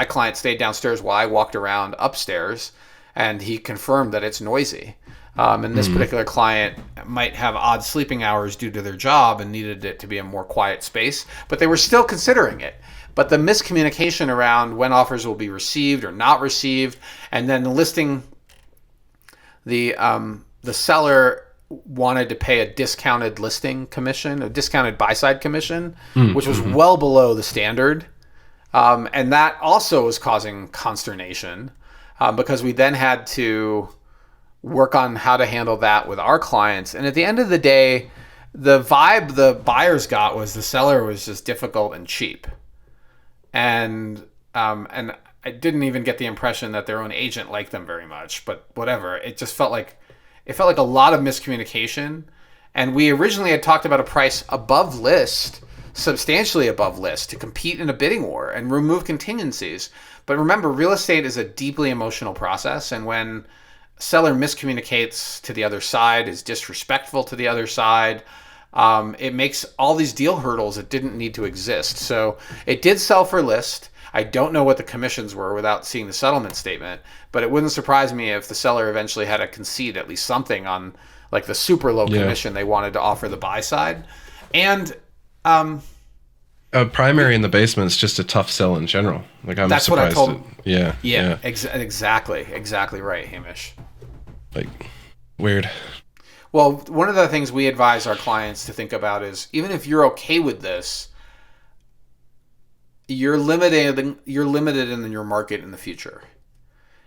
client stayed downstairs while I walked around upstairs, and he confirmed that it's noisy. And this particular client might have odd sleeping hours due to their job and needed it to be a more quiet space, but they were still considering it. But the miscommunication around when offers will be received or not received, and then the listing, the seller wanted to pay a discounted listing commission, a discounted buy-side commission, which was well below the standard. And that also was causing consternation because we then had to work on how to handle that with our clients. And at the end of the day, the vibe the buyers got was the seller was just difficult and cheap. And I didn't even get the impression that their own agent liked them very much, but whatever. It just felt like a lot of miscommunication. And we originally had talked about a price above list, substantially above list, to compete in a bidding war and remove contingencies. But remember, real estate is a deeply emotional process, and when seller miscommunicates to the other side, is disrespectful to the other side, it makes all these deal hurdles that didn't need to exist. So it did sell for list. I don't know what the commissions were without seeing the settlement statement, but it wouldn't surprise me if the seller eventually had to concede at least something on like the super low commission they wanted to offer the buy side. And a primary in the basement is just a tough sell in general. Like I'm that's surprised. What I told. Yeah. Exactly right, Hamish. Like weird. Well, one of the things we advise our clients to think about is even if you're okay with this, you're limited in your market in the future.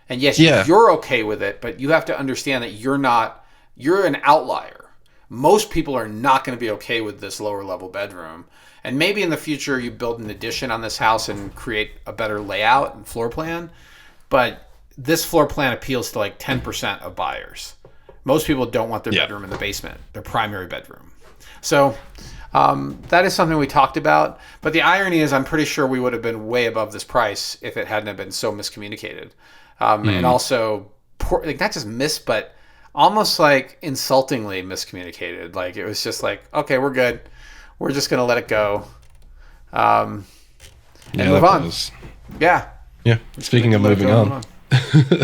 And yes, you're okay with it, but you have to understand that you're an outlier. Most people are not going to be okay with this lower level bedroom. And maybe in the future you build an addition on this house and create a better layout and floor plan. But this floor plan appeals to like 10% of buyers. Most people don't want their bedroom in the basement, their primary bedroom. So that is something we talked about. But the irony is I'm pretty sure we would have been way above this price if it hadn't been so miscommunicated. And also, not just but almost like insultingly miscommunicated. Like it was just like, okay, we're good. We're just going to let it go and move on. Yeah. Speaking of moving on.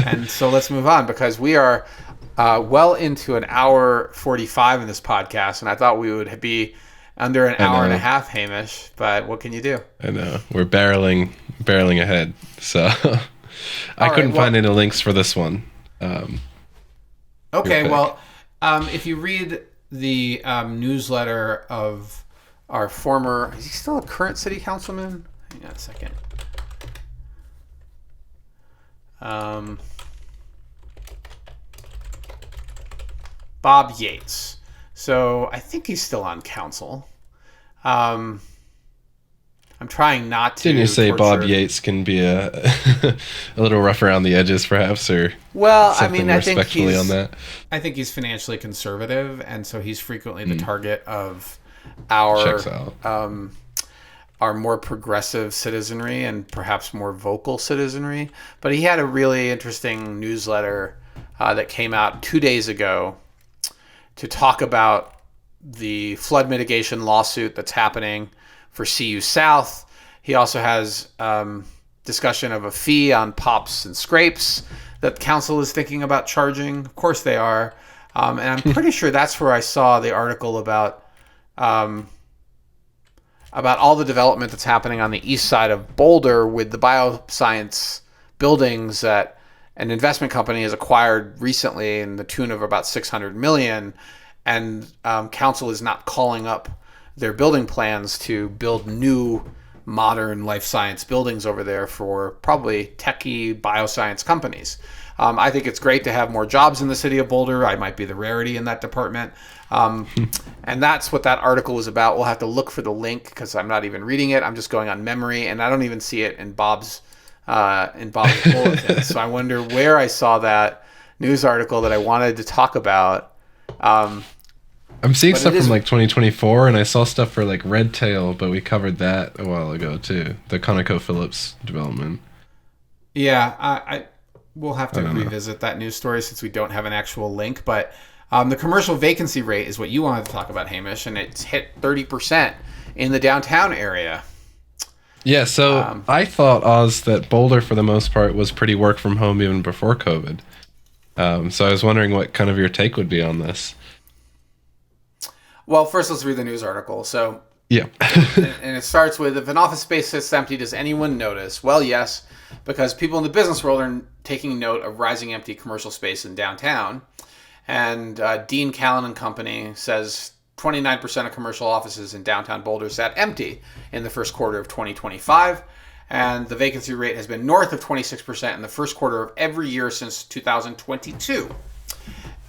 And so let's move on because we are well into an hour 45 in this podcast. And I thought we would be under an hour and a half, Hamish. But what can you do? I know. We're barreling ahead. So I couldn't find any links for this one. Okay. Well, if you read the newsletter of our former, is he still a current city councilman? Hang on a second. Bob Yates. So I think he's still on council. I'm trying not to. Didn't you say Bob Yates can be a a little rough around the edges, perhaps, or I think he's financially conservative, and so he's frequently the target of our more progressive citizenry and perhaps more vocal citizenry. But he had a really interesting newsletter that came out 2 days ago to talk about the flood mitigation lawsuit that's happening for CU South. He also has discussion of a fee on pops and scrapes that council is thinking about charging. Of course they are. And I'm pretty sure that's where I saw the article about all the development that's happening on the east side of Boulder with the bioscience buildings that an investment company has acquired recently in the tune of about $600 million. And council is not calling up their building plans to build new modern life science buildings over there for probably techie bioscience companies. I think it's great to have more jobs in the city of Boulder. I might be the rarity in that department. And that's what that article was about. We'll have to look for the link because I'm not even reading it. I'm just going on memory, and I don't even see it in Bob's bulletin. So I wonder where I saw that news article that I wanted to talk about. I'm seeing stuff from like 2024, and I saw stuff for like Redtail, but we covered that a while ago too. The ConocoPhillips development. Yeah, we'll have to revisit that news story since we don't have an actual link. But the commercial vacancy rate is what you wanted to talk about, Hamish, and it's hit 30% in the downtown area. Yeah, so I thought, Oz, that Boulder for the most part was pretty work from home even before COVID. So I was wondering what kind of your take would be on this. Well, first let's read the news article. So, yeah. and it starts with, if an office space sits empty, does anyone notice? Well, yes, because people in the business world are taking note of rising empty commercial space in downtown. And Dean Callan and Company says 29% of commercial offices in downtown Boulder sat empty in the first quarter of 2025. And the vacancy rate has been north of 26% in the first quarter of every year since 2022.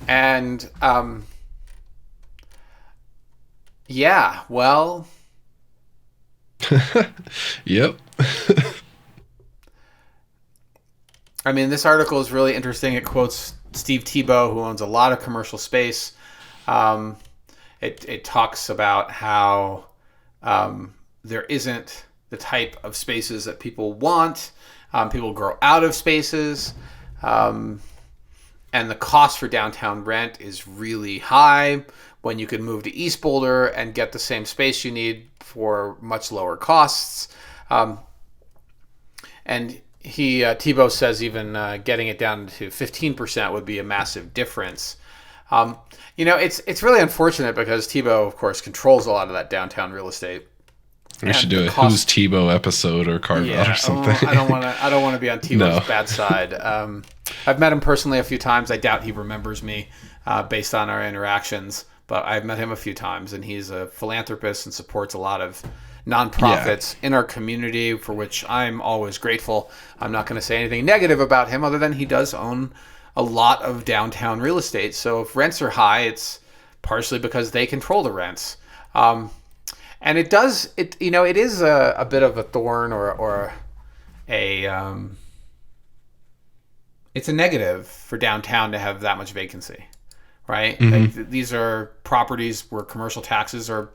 And yeah, well. Yep. I mean, this article is really interesting. It quotes Steve Tebow, who owns a lot of commercial space. It talks about how there isn't the type of spaces that people want. People grow out of spaces. And the cost for downtown rent is really high when you could move to East Boulder and get the same space you need for much lower costs. And Tebow says even getting it down to 15% would be a massive difference. It's really unfortunate because Tebow, of course, controls a lot of that downtown real estate. We should do a Who's Tebow episode or Carveout or something. I don't want to be on Tebow's bad side. I've met him personally a few times. I doubt he remembers me based on our interactions, but I've met him a few times, and he's a philanthropist and supports a lot of nonprofits in our community, for which I'm always grateful. I'm not going to say anything negative about him other than he does own a lot of downtown real estate. So if rents are high, it's partially because they control the rents. And it is a bit of a thorn or it's a negative for downtown to have that much vacancy, right? Mm-hmm. Like, these are properties where commercial taxes are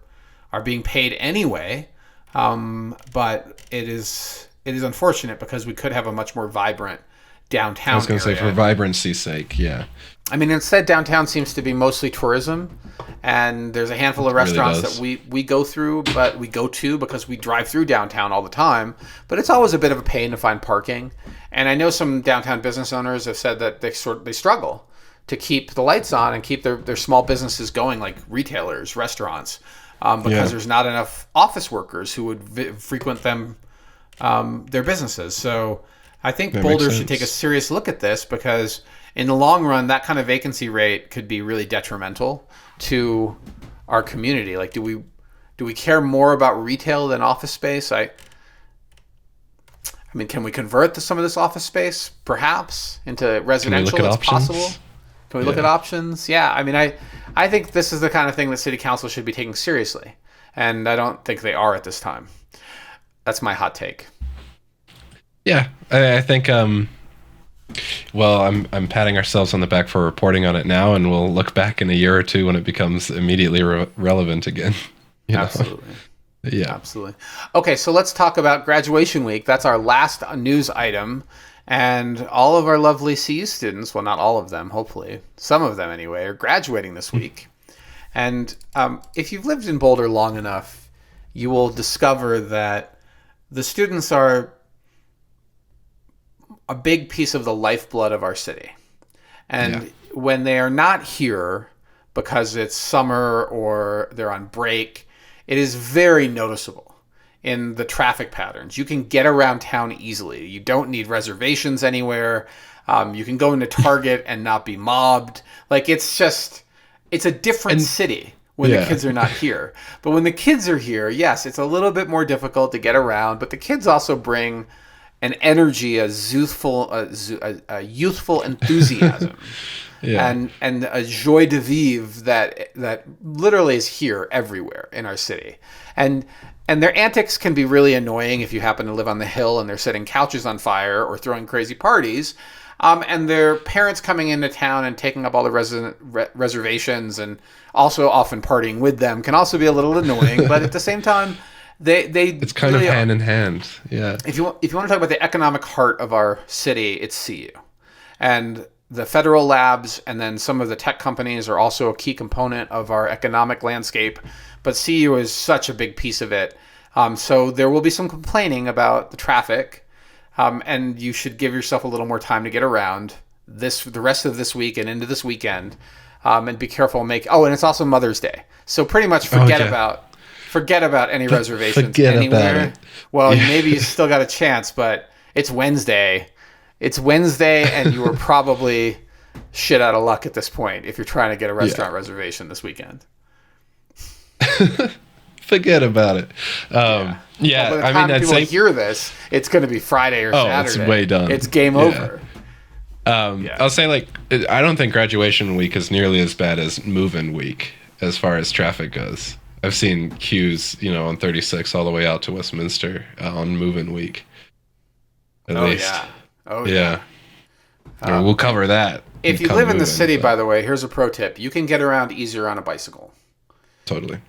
being paid anyway, but it is unfortunate because we could have a much more vibrant downtown area. I was going to say, for vibrancy's sake, yeah. I mean, instead, downtown seems to be mostly tourism, and there's a handful of restaurants that we go through, but we go to because we drive through downtown all the time. But it's always a bit of a pain to find parking. And I know some downtown business owners have said that they struggle to keep the lights on and keep their small businesses going, like retailers, restaurants, because there's not enough office workers who would frequent their businesses. So I think Boulder should take a serious look at this, because in the long run, that kind of vacancy rate could be really detrimental to our community. Like, do we care more about retail than office space? I mean, can we convert some of this office space perhaps into residential? It's possible. Can we look at options? Yeah. I mean, I think this is the kind of thing that City Council should be taking seriously, and I don't think they are at this time. That's my hot take. Yeah, I think. Well, I'm patting ourselves on the back for reporting on it now, and we'll look back in a year or two when it becomes immediately relevant again. Absolutely. Yeah. Absolutely. Okay, so let's talk about graduation week. That's our last news item. And all of our lovely CU students, well, not all of them, hopefully, some of them anyway, are graduating this week. And if you've lived in Boulder long enough, you will discover that the students are a big piece of the lifeblood of our city. And when they are not here because it's summer or they're on break, it is very noticeable in the traffic patterns. You can get around town easily. You don't need reservations anywhere. You can go into Target and not be mobbed. Like, it's a different city when the kids are not here. But when the kids are here, yes, it's a little bit more difficult to get around, but the kids also bring an energy, a youthful enthusiasm, and a joie de vivre that literally is here everywhere in our city. And their antics can be really annoying if you happen to live on the hill and they're setting couches on fire or throwing crazy parties. And their parents coming into town and taking up all the reservations and also often partying with them can also be a little annoying. But at the same time, it's kind really of hand in hand. Yeah. If you want to talk about the economic heart of our city, it's CU. And the federal labs and then some of the tech companies are also a key component of our economic landscape. But CU is such a big piece of it. So there will be some complaining about the traffic. And you should give yourself a little more time to get around the rest of this week and into this weekend. And be careful. And it's also Mother's Day. So pretty much forget about any reservations anywhere. Well, maybe you still got a chance, but it's Wednesday. It's Wednesday, and you were probably shit out of luck at this point if you're trying to get a restaurant reservation this weekend. Forget about it. Well, by the time people hear this, it's going to be Friday or Saturday. It's way done. It's game over. I'll say, I don't think graduation week is nearly as bad as move-in week as far as traffic goes. I've seen queues, on 36 all the way out to Westminster on move-in week. At least. Yeah. We'll cover that. If you live in the city, by the way, here's a pro tip. You can get around easier on a bicycle. Totally.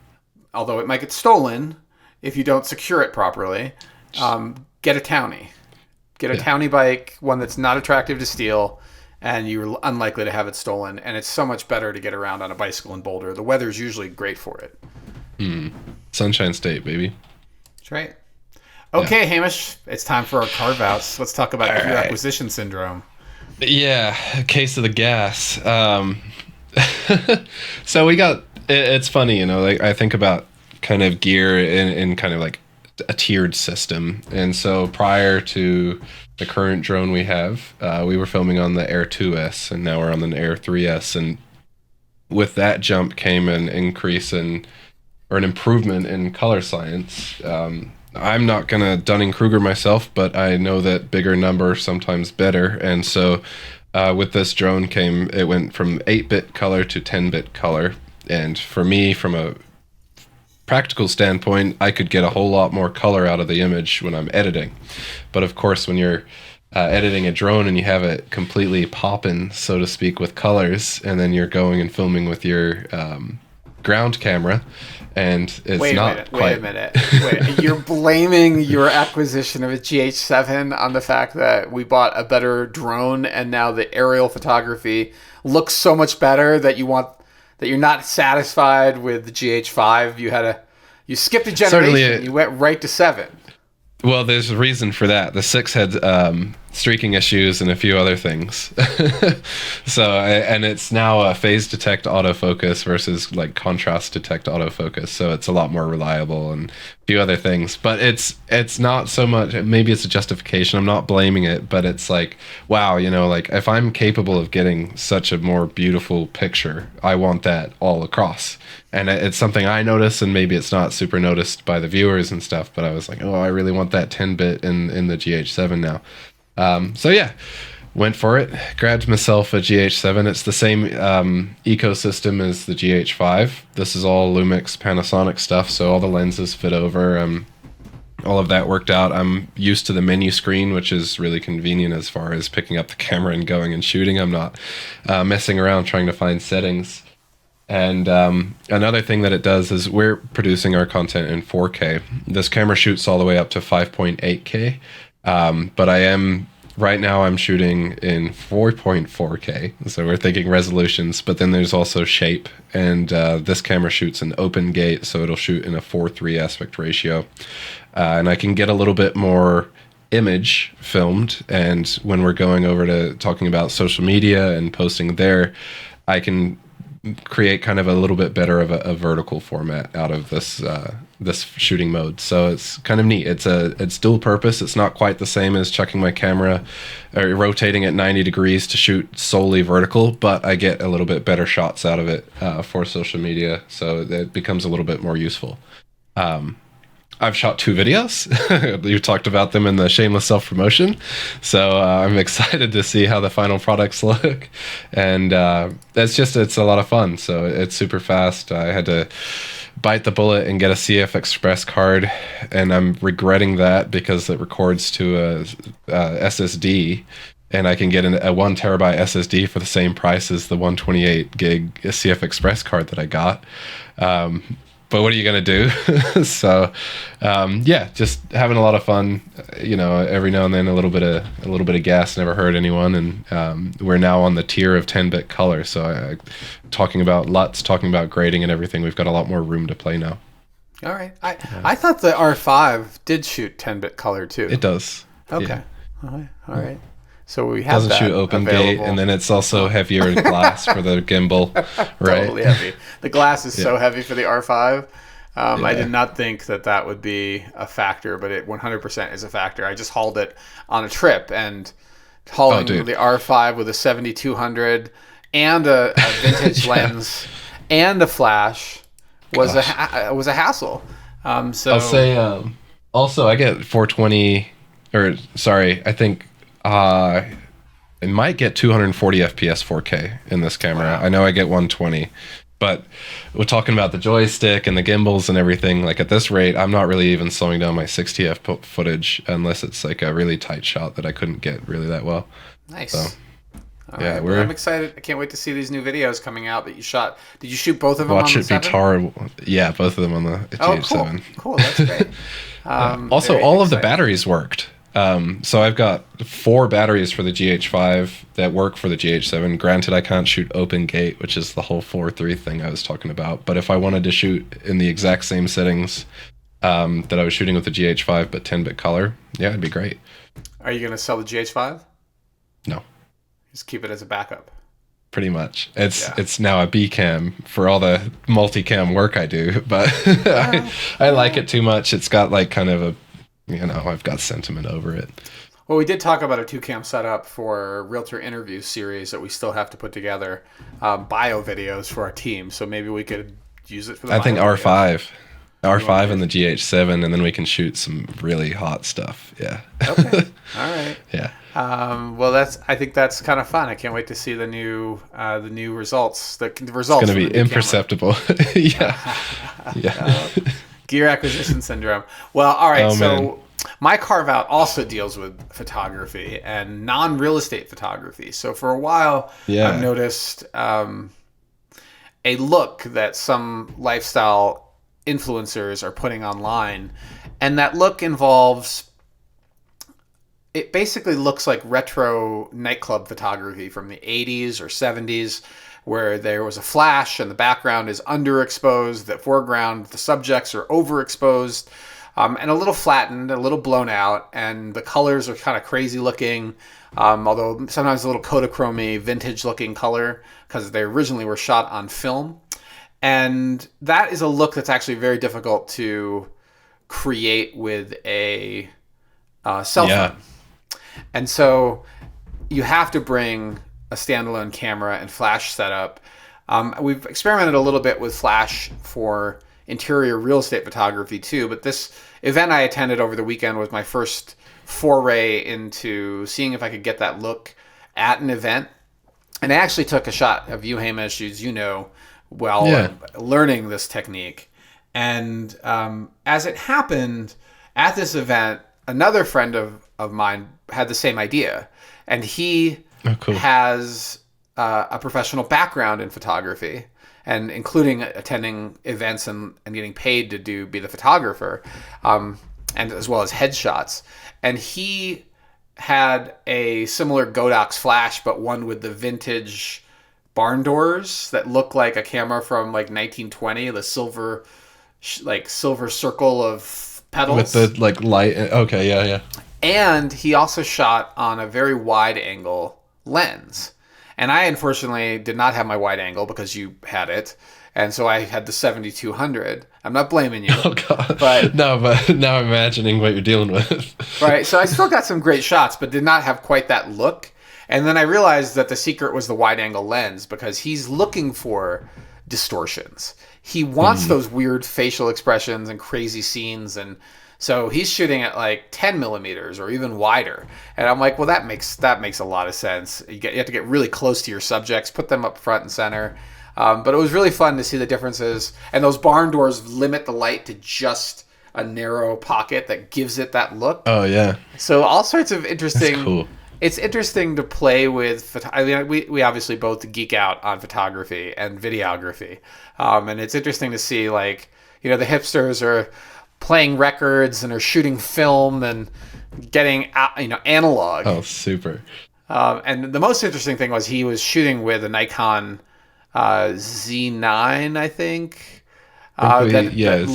Although it might get stolen if you don't secure it properly. Get a townie. Get a townie bike, one that's not attractive to steal, and you're unlikely to have it stolen. And it's so much better to get around on a bicycle in Boulder. The weather's usually great for it. Sunshine State, baby. That's right. Okay, Hamish, it's time for our carve-outs. Let's talk about acquisition syndrome. Yeah, case of the gas. So we got, it's funny, like I think about kind of gear in kind of like a tiered system. And so prior to the current drone we have, we were filming on the Air 2S, and now we're on the Air 3S. And with that jump came an increase or an improvement in color science. I'm not going to Dunning-Kruger myself, but I know that bigger number sometimes better. And so with this drone it went from 8-bit color to 10-bit color. And for me, from a practical standpoint, I could get a whole lot more color out of the image when I'm editing. But of course, when you're editing a drone and you have it completely popping, so to speak, with colors, and then you're going and filming with your ground camera, and it's Wait a minute. Wait, you're blaming your acquisition of a GH7 on the fact that we bought a better drone and now the aerial photography looks so much better that you're not satisfied with the GH5. You skipped a generation. You went right to 7. Well, there's a reason for that. The 6 had streaking issues and a few other things. And it's now a phase detect autofocus versus like contrast detect autofocus. So it's a lot more reliable and a few other things. But it's not so much, maybe it's a justification. I'm not blaming it, but it's like, wow, like if I'm capable of getting such a more beautiful picture, I want that all across. And it's something I notice, and maybe it's not super noticed by the viewers and stuff, but I was like, oh, I really want that 10-bit in the GH7 now. So yeah, went for it, grabbed myself a GH7. It's the same ecosystem as the GH5. This is all Lumix Panasonic stuff, so all the lenses fit over. All of that worked out. I'm used to the menu screen, which is really convenient as far as picking up the camera and going and shooting. I'm not messing around trying to find settings. And another thing that it does is we're producing our content in 4K. This camera shoots all the way up to 5.8K, but right now I'm shooting in 4.4K, so we're thinking resolutions, but then there's also shape, and this camera shoots an open gate, so it'll shoot in a 4:3 aspect ratio, and I can get a little bit more image filmed, and when we're going over to talking about social media and posting there, I can create kind of a little bit better of a vertical format out of this shooting mode. So it's kind of neat. It's dual purpose. It's not quite the same as chucking my camera or rotating at 90 degrees to shoot solely vertical, but I get a little bit better shots out of it for social media. So it becomes a little bit more useful. I've shot 2 videos. You talked about them in the shameless self-promotion. So I'm excited to see how the final products look. And it's a lot of fun. So it's super fast. I had to bite the bullet and get a CF Express card. And I'm regretting that because it records to a SSD. And I can get a 1 terabyte SSD for the same price as the 128 gig CF Express card that I got. But what are you going to do? So, just having a lot of fun, every now and then a little bit of gas never hurt anyone. And we're now on the tier of 10-bit color. So talking about LUTs, talking about grading and everything, we've got a lot more room to play now. All right. I thought the R5 did shoot 10-bit color too. It does. Okay. Yeah. All right. So we have doesn't shoot open gate, and then it's also heavier in glass for the gimbal, right? Totally heavy. The glass is so heavy for the R5. I did not think that would be a factor, but it 100% is a factor. I just hauled it on a trip, and hauling the R5 with a 7200 and a vintage lens and a flash was a hassle. So I'll say also I get 420, I think. It might get 240 FPS 4K in this camera. Wow. I know I get 120, but we're talking about the joystick and the gimbals and everything. Like at this rate, I'm not really even slowing down my 60 footage unless it's like a really tight shot that I couldn't get really that well. Nice. So, right. Well, I'm excited. I can't wait to see these new videos coming out that you shot. Did you shoot both of them on the 7? Yeah, both of them on the GH7. Cool. That's great. Also, all of the batteries worked. So I've got 4 batteries for the GH5 that work for the GH7. Granted, I can't shoot open gate, which is the whole 4:3 thing I was talking about. But if I wanted to shoot in the exact same settings that I was shooting with the GH5, but 10-bit color, yeah, it'd be great. Are you going to sell the GH5? No. Just keep it as a backup. pretty much. It's now a B cam for all the multicam work I do, but I like it too much. It's got like kind of a, I've got sentiment over it. Well, we did talk about a 2-cam setup for Realtor interview series that we still have to put together, bio videos for our team. So maybe we could use it for the I think R5 and the GH7, and then we can shoot some really hot stuff. Yeah. Okay. All right. Yeah. Well, I think that's kind of fun. I can't wait to see the new results. The results. It's going to be imperceptible. Yeah. Yeah. Gear acquisition syndrome. Well, all right. Man. My Carveout also deals with photography and non-real estate photography. So for a while, I've noticed a look that some lifestyle influencers are putting online, and that look involves, it basically looks like retro nightclub photography from the 80s or 70s, where there was a flash and the background is underexposed, the foreground, the subjects are overexposed, and a little flattened, a little blown out, and the colors are kind of crazy looking, although sometimes a little Kodachromy, vintage looking color, because they originally were shot on film. And that is a look that's actually very difficult to create with a cell phone. And so you have to bring a standalone camera and flash setup. We've experimented a little bit with flash for interior real estate photography too, but this event I attended over the weekend was my first foray into seeing if I could get that look at an event. And I actually took a shot of you, Hamish, as you know, learning this technique. And as it happened, at this event, another friend of mine had the same idea. And he has a professional background in photography, and including attending events and getting paid to be the photographer, and as well as headshots. And he had a similar Godox flash, but one with the vintage barn doors that look like a camera from like 1920, the silver circle of pedals. With the like light. Okay, yeah. And he also shot on a very wide angle lens. And I unfortunately did not have my wide angle because you had it. And so I had the 7200. I'm not blaming you. Oh, God. But now I'm imagining what you're dealing with. Right. So I still got some great shots, but did not have quite that look. And then I realized that the secret was the wide angle lens, because he's looking for distortions. He wants those weird facial expressions and crazy scenes. And so he's shooting at like 10 millimeters or even wider. And I'm like, well, that makes a lot of sense. You have to get really close to your subjects, put them up front and center. But it was really fun to see the differences. And those barn doors limit the light to just a narrow pocket that gives it that look. Oh, yeah. So all sorts of interesting... That's cool. It's interesting to play with. I mean, we obviously both geek out on photography and videography. And it's interesting to see, like, the hipsters are playing records and are shooting film and getting, analog. Oh, super. And the most interesting thing was he was shooting with a Nikon Z9, I think. That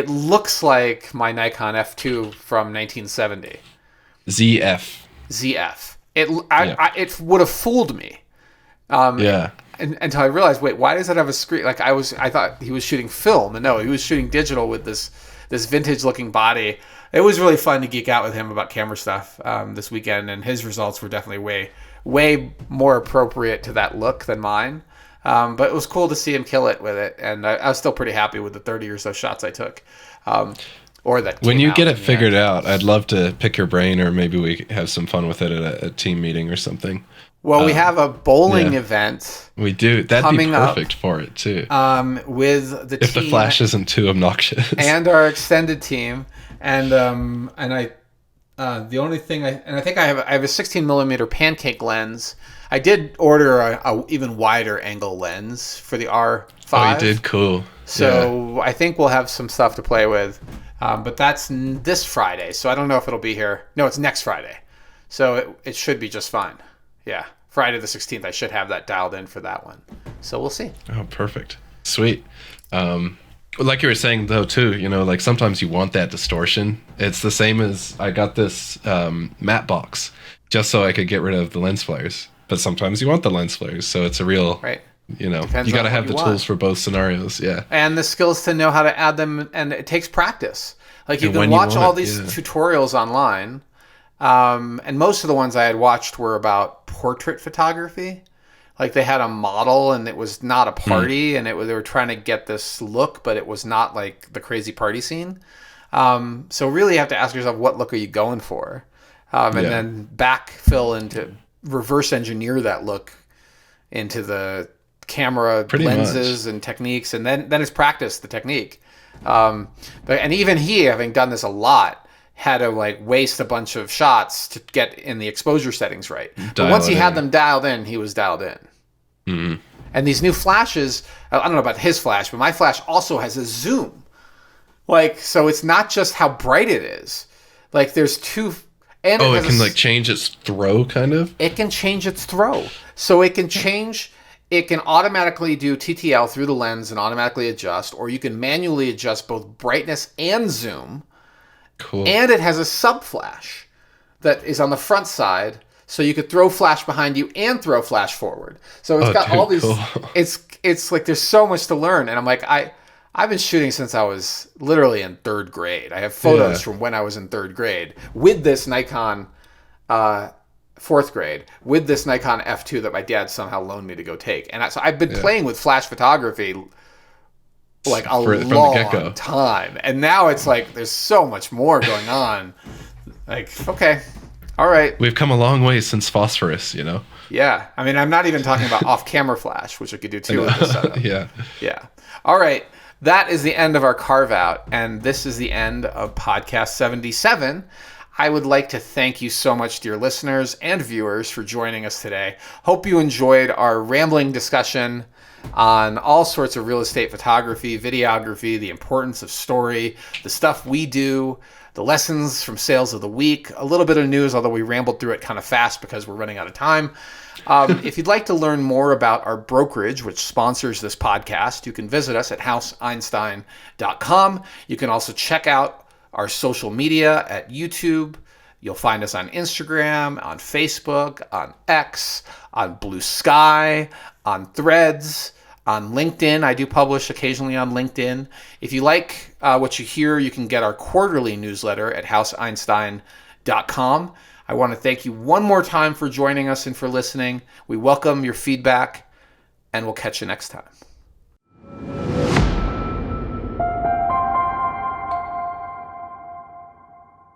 looks like my Nikon F2 from 1970. ZF. It would have fooled me. Until I realized, wait, why does it have a screen? Like I thought he was shooting film, and no, he was shooting digital with this vintage looking body. It was really fun to geek out with him about camera stuff this weekend, and his results were definitely way more appropriate to that look than mine. But it was cool to see him kill it with it, and I was still pretty happy with the 30 or so shots I took. When you get it figured out, I'd love to pick your brain, or maybe we have some fun with it at a team meeting or something. Well, we have a bowling event. We do. That'd be perfect for it too. With the team, if the flash isn't too obnoxious, and our extended team, and the only thing I think I have a 16 millimeter pancake lens. I did order a even wider angle lens for the R5. Oh, you did? Cool. So I think we'll have some stuff to play with. But that's this Friday, so I don't know if it'll be here. No, it's next Friday. So it should be just fine. Yeah, Friday the 16th, I should have that dialed in for that one. So we'll see. Oh, perfect. Sweet. Like you were saying, though, too, like sometimes you want that distortion. It's the same as I got this matte box just so I could get rid of the lens flares. but sometimes you want the lens flares. So it's a real, right. you know, Depends you got to on have what the you tools want. for both scenarios. Yeah. And the skills to know how to add them, and it takes practice. Like you And can when you watch want all it, these yeah. tutorials online, and most of the ones I had watched were about portrait photography. Like they had a model, and it was not a party, and they were trying to get this look, but it was not like the crazy party scene. So really, you have to ask yourself, what look are you going for, and Yeah. then backfill into reverse engineer that look into the camera Pretty lenses and techniques, and then it's practice the technique. And even he, having done this a lot, had to like waste a bunch of shots to get in the exposure settings right. But once he had them dialed in, he was dialed in. Mm-hmm. And these new flashes, I don't know about his flash, but my flash also has a zoom. Like, so it's not just how bright it is. Like there's two. And it can like change its throw, kind of. It can change its throw. So it can change. It can automatically do TTL through the lens and automatically adjust, or you can manually adjust both brightness and zoom. Cool. And it has a sub flash that is on the front side, so you could throw flash behind you and throw flash forward. So it's got all these. Cool. It's like there's so much to learn, and I'm like I've been shooting since I was literally in 3rd grade. I have photos from when I was in 3rd grade with this Nikon. 4th grade with this Nikon F2 that my dad somehow loaned me to go take. And so I've been playing with flash photography like a long time. And now it's like there's so much more going on. Like, okay, all right. We've come a long way since phosphorus, you know? Yeah. I mean, I'm not even talking about off-camera flash, which I could do too with this setup. Yeah. All right. That is the end of our Carveout, and this is the end of podcast 77. I would like to thank you so much, dear listeners and viewers, for joining us today. Hope you enjoyed our rambling discussion on all sorts of real estate photography, videography, the importance of story, the stuff we do, the lessons from sales of the week, a little bit of news, although we rambled through it kind of fast because we're running out of time. If you'd like to learn more about our brokerage, which sponsors this podcast, you can visit us at houseeinstein.com. You can also check out our social media at YouTube. You'll find us on Instagram, on Facebook, on X, on Blue Sky, on Threads, on LinkedIn. I do publish occasionally on LinkedIn. If you like what you hear, you can get our quarterly newsletter at houseeinstein.com. I want to thank you one more time for joining us and for listening. We welcome your feedback, and we'll catch you next time.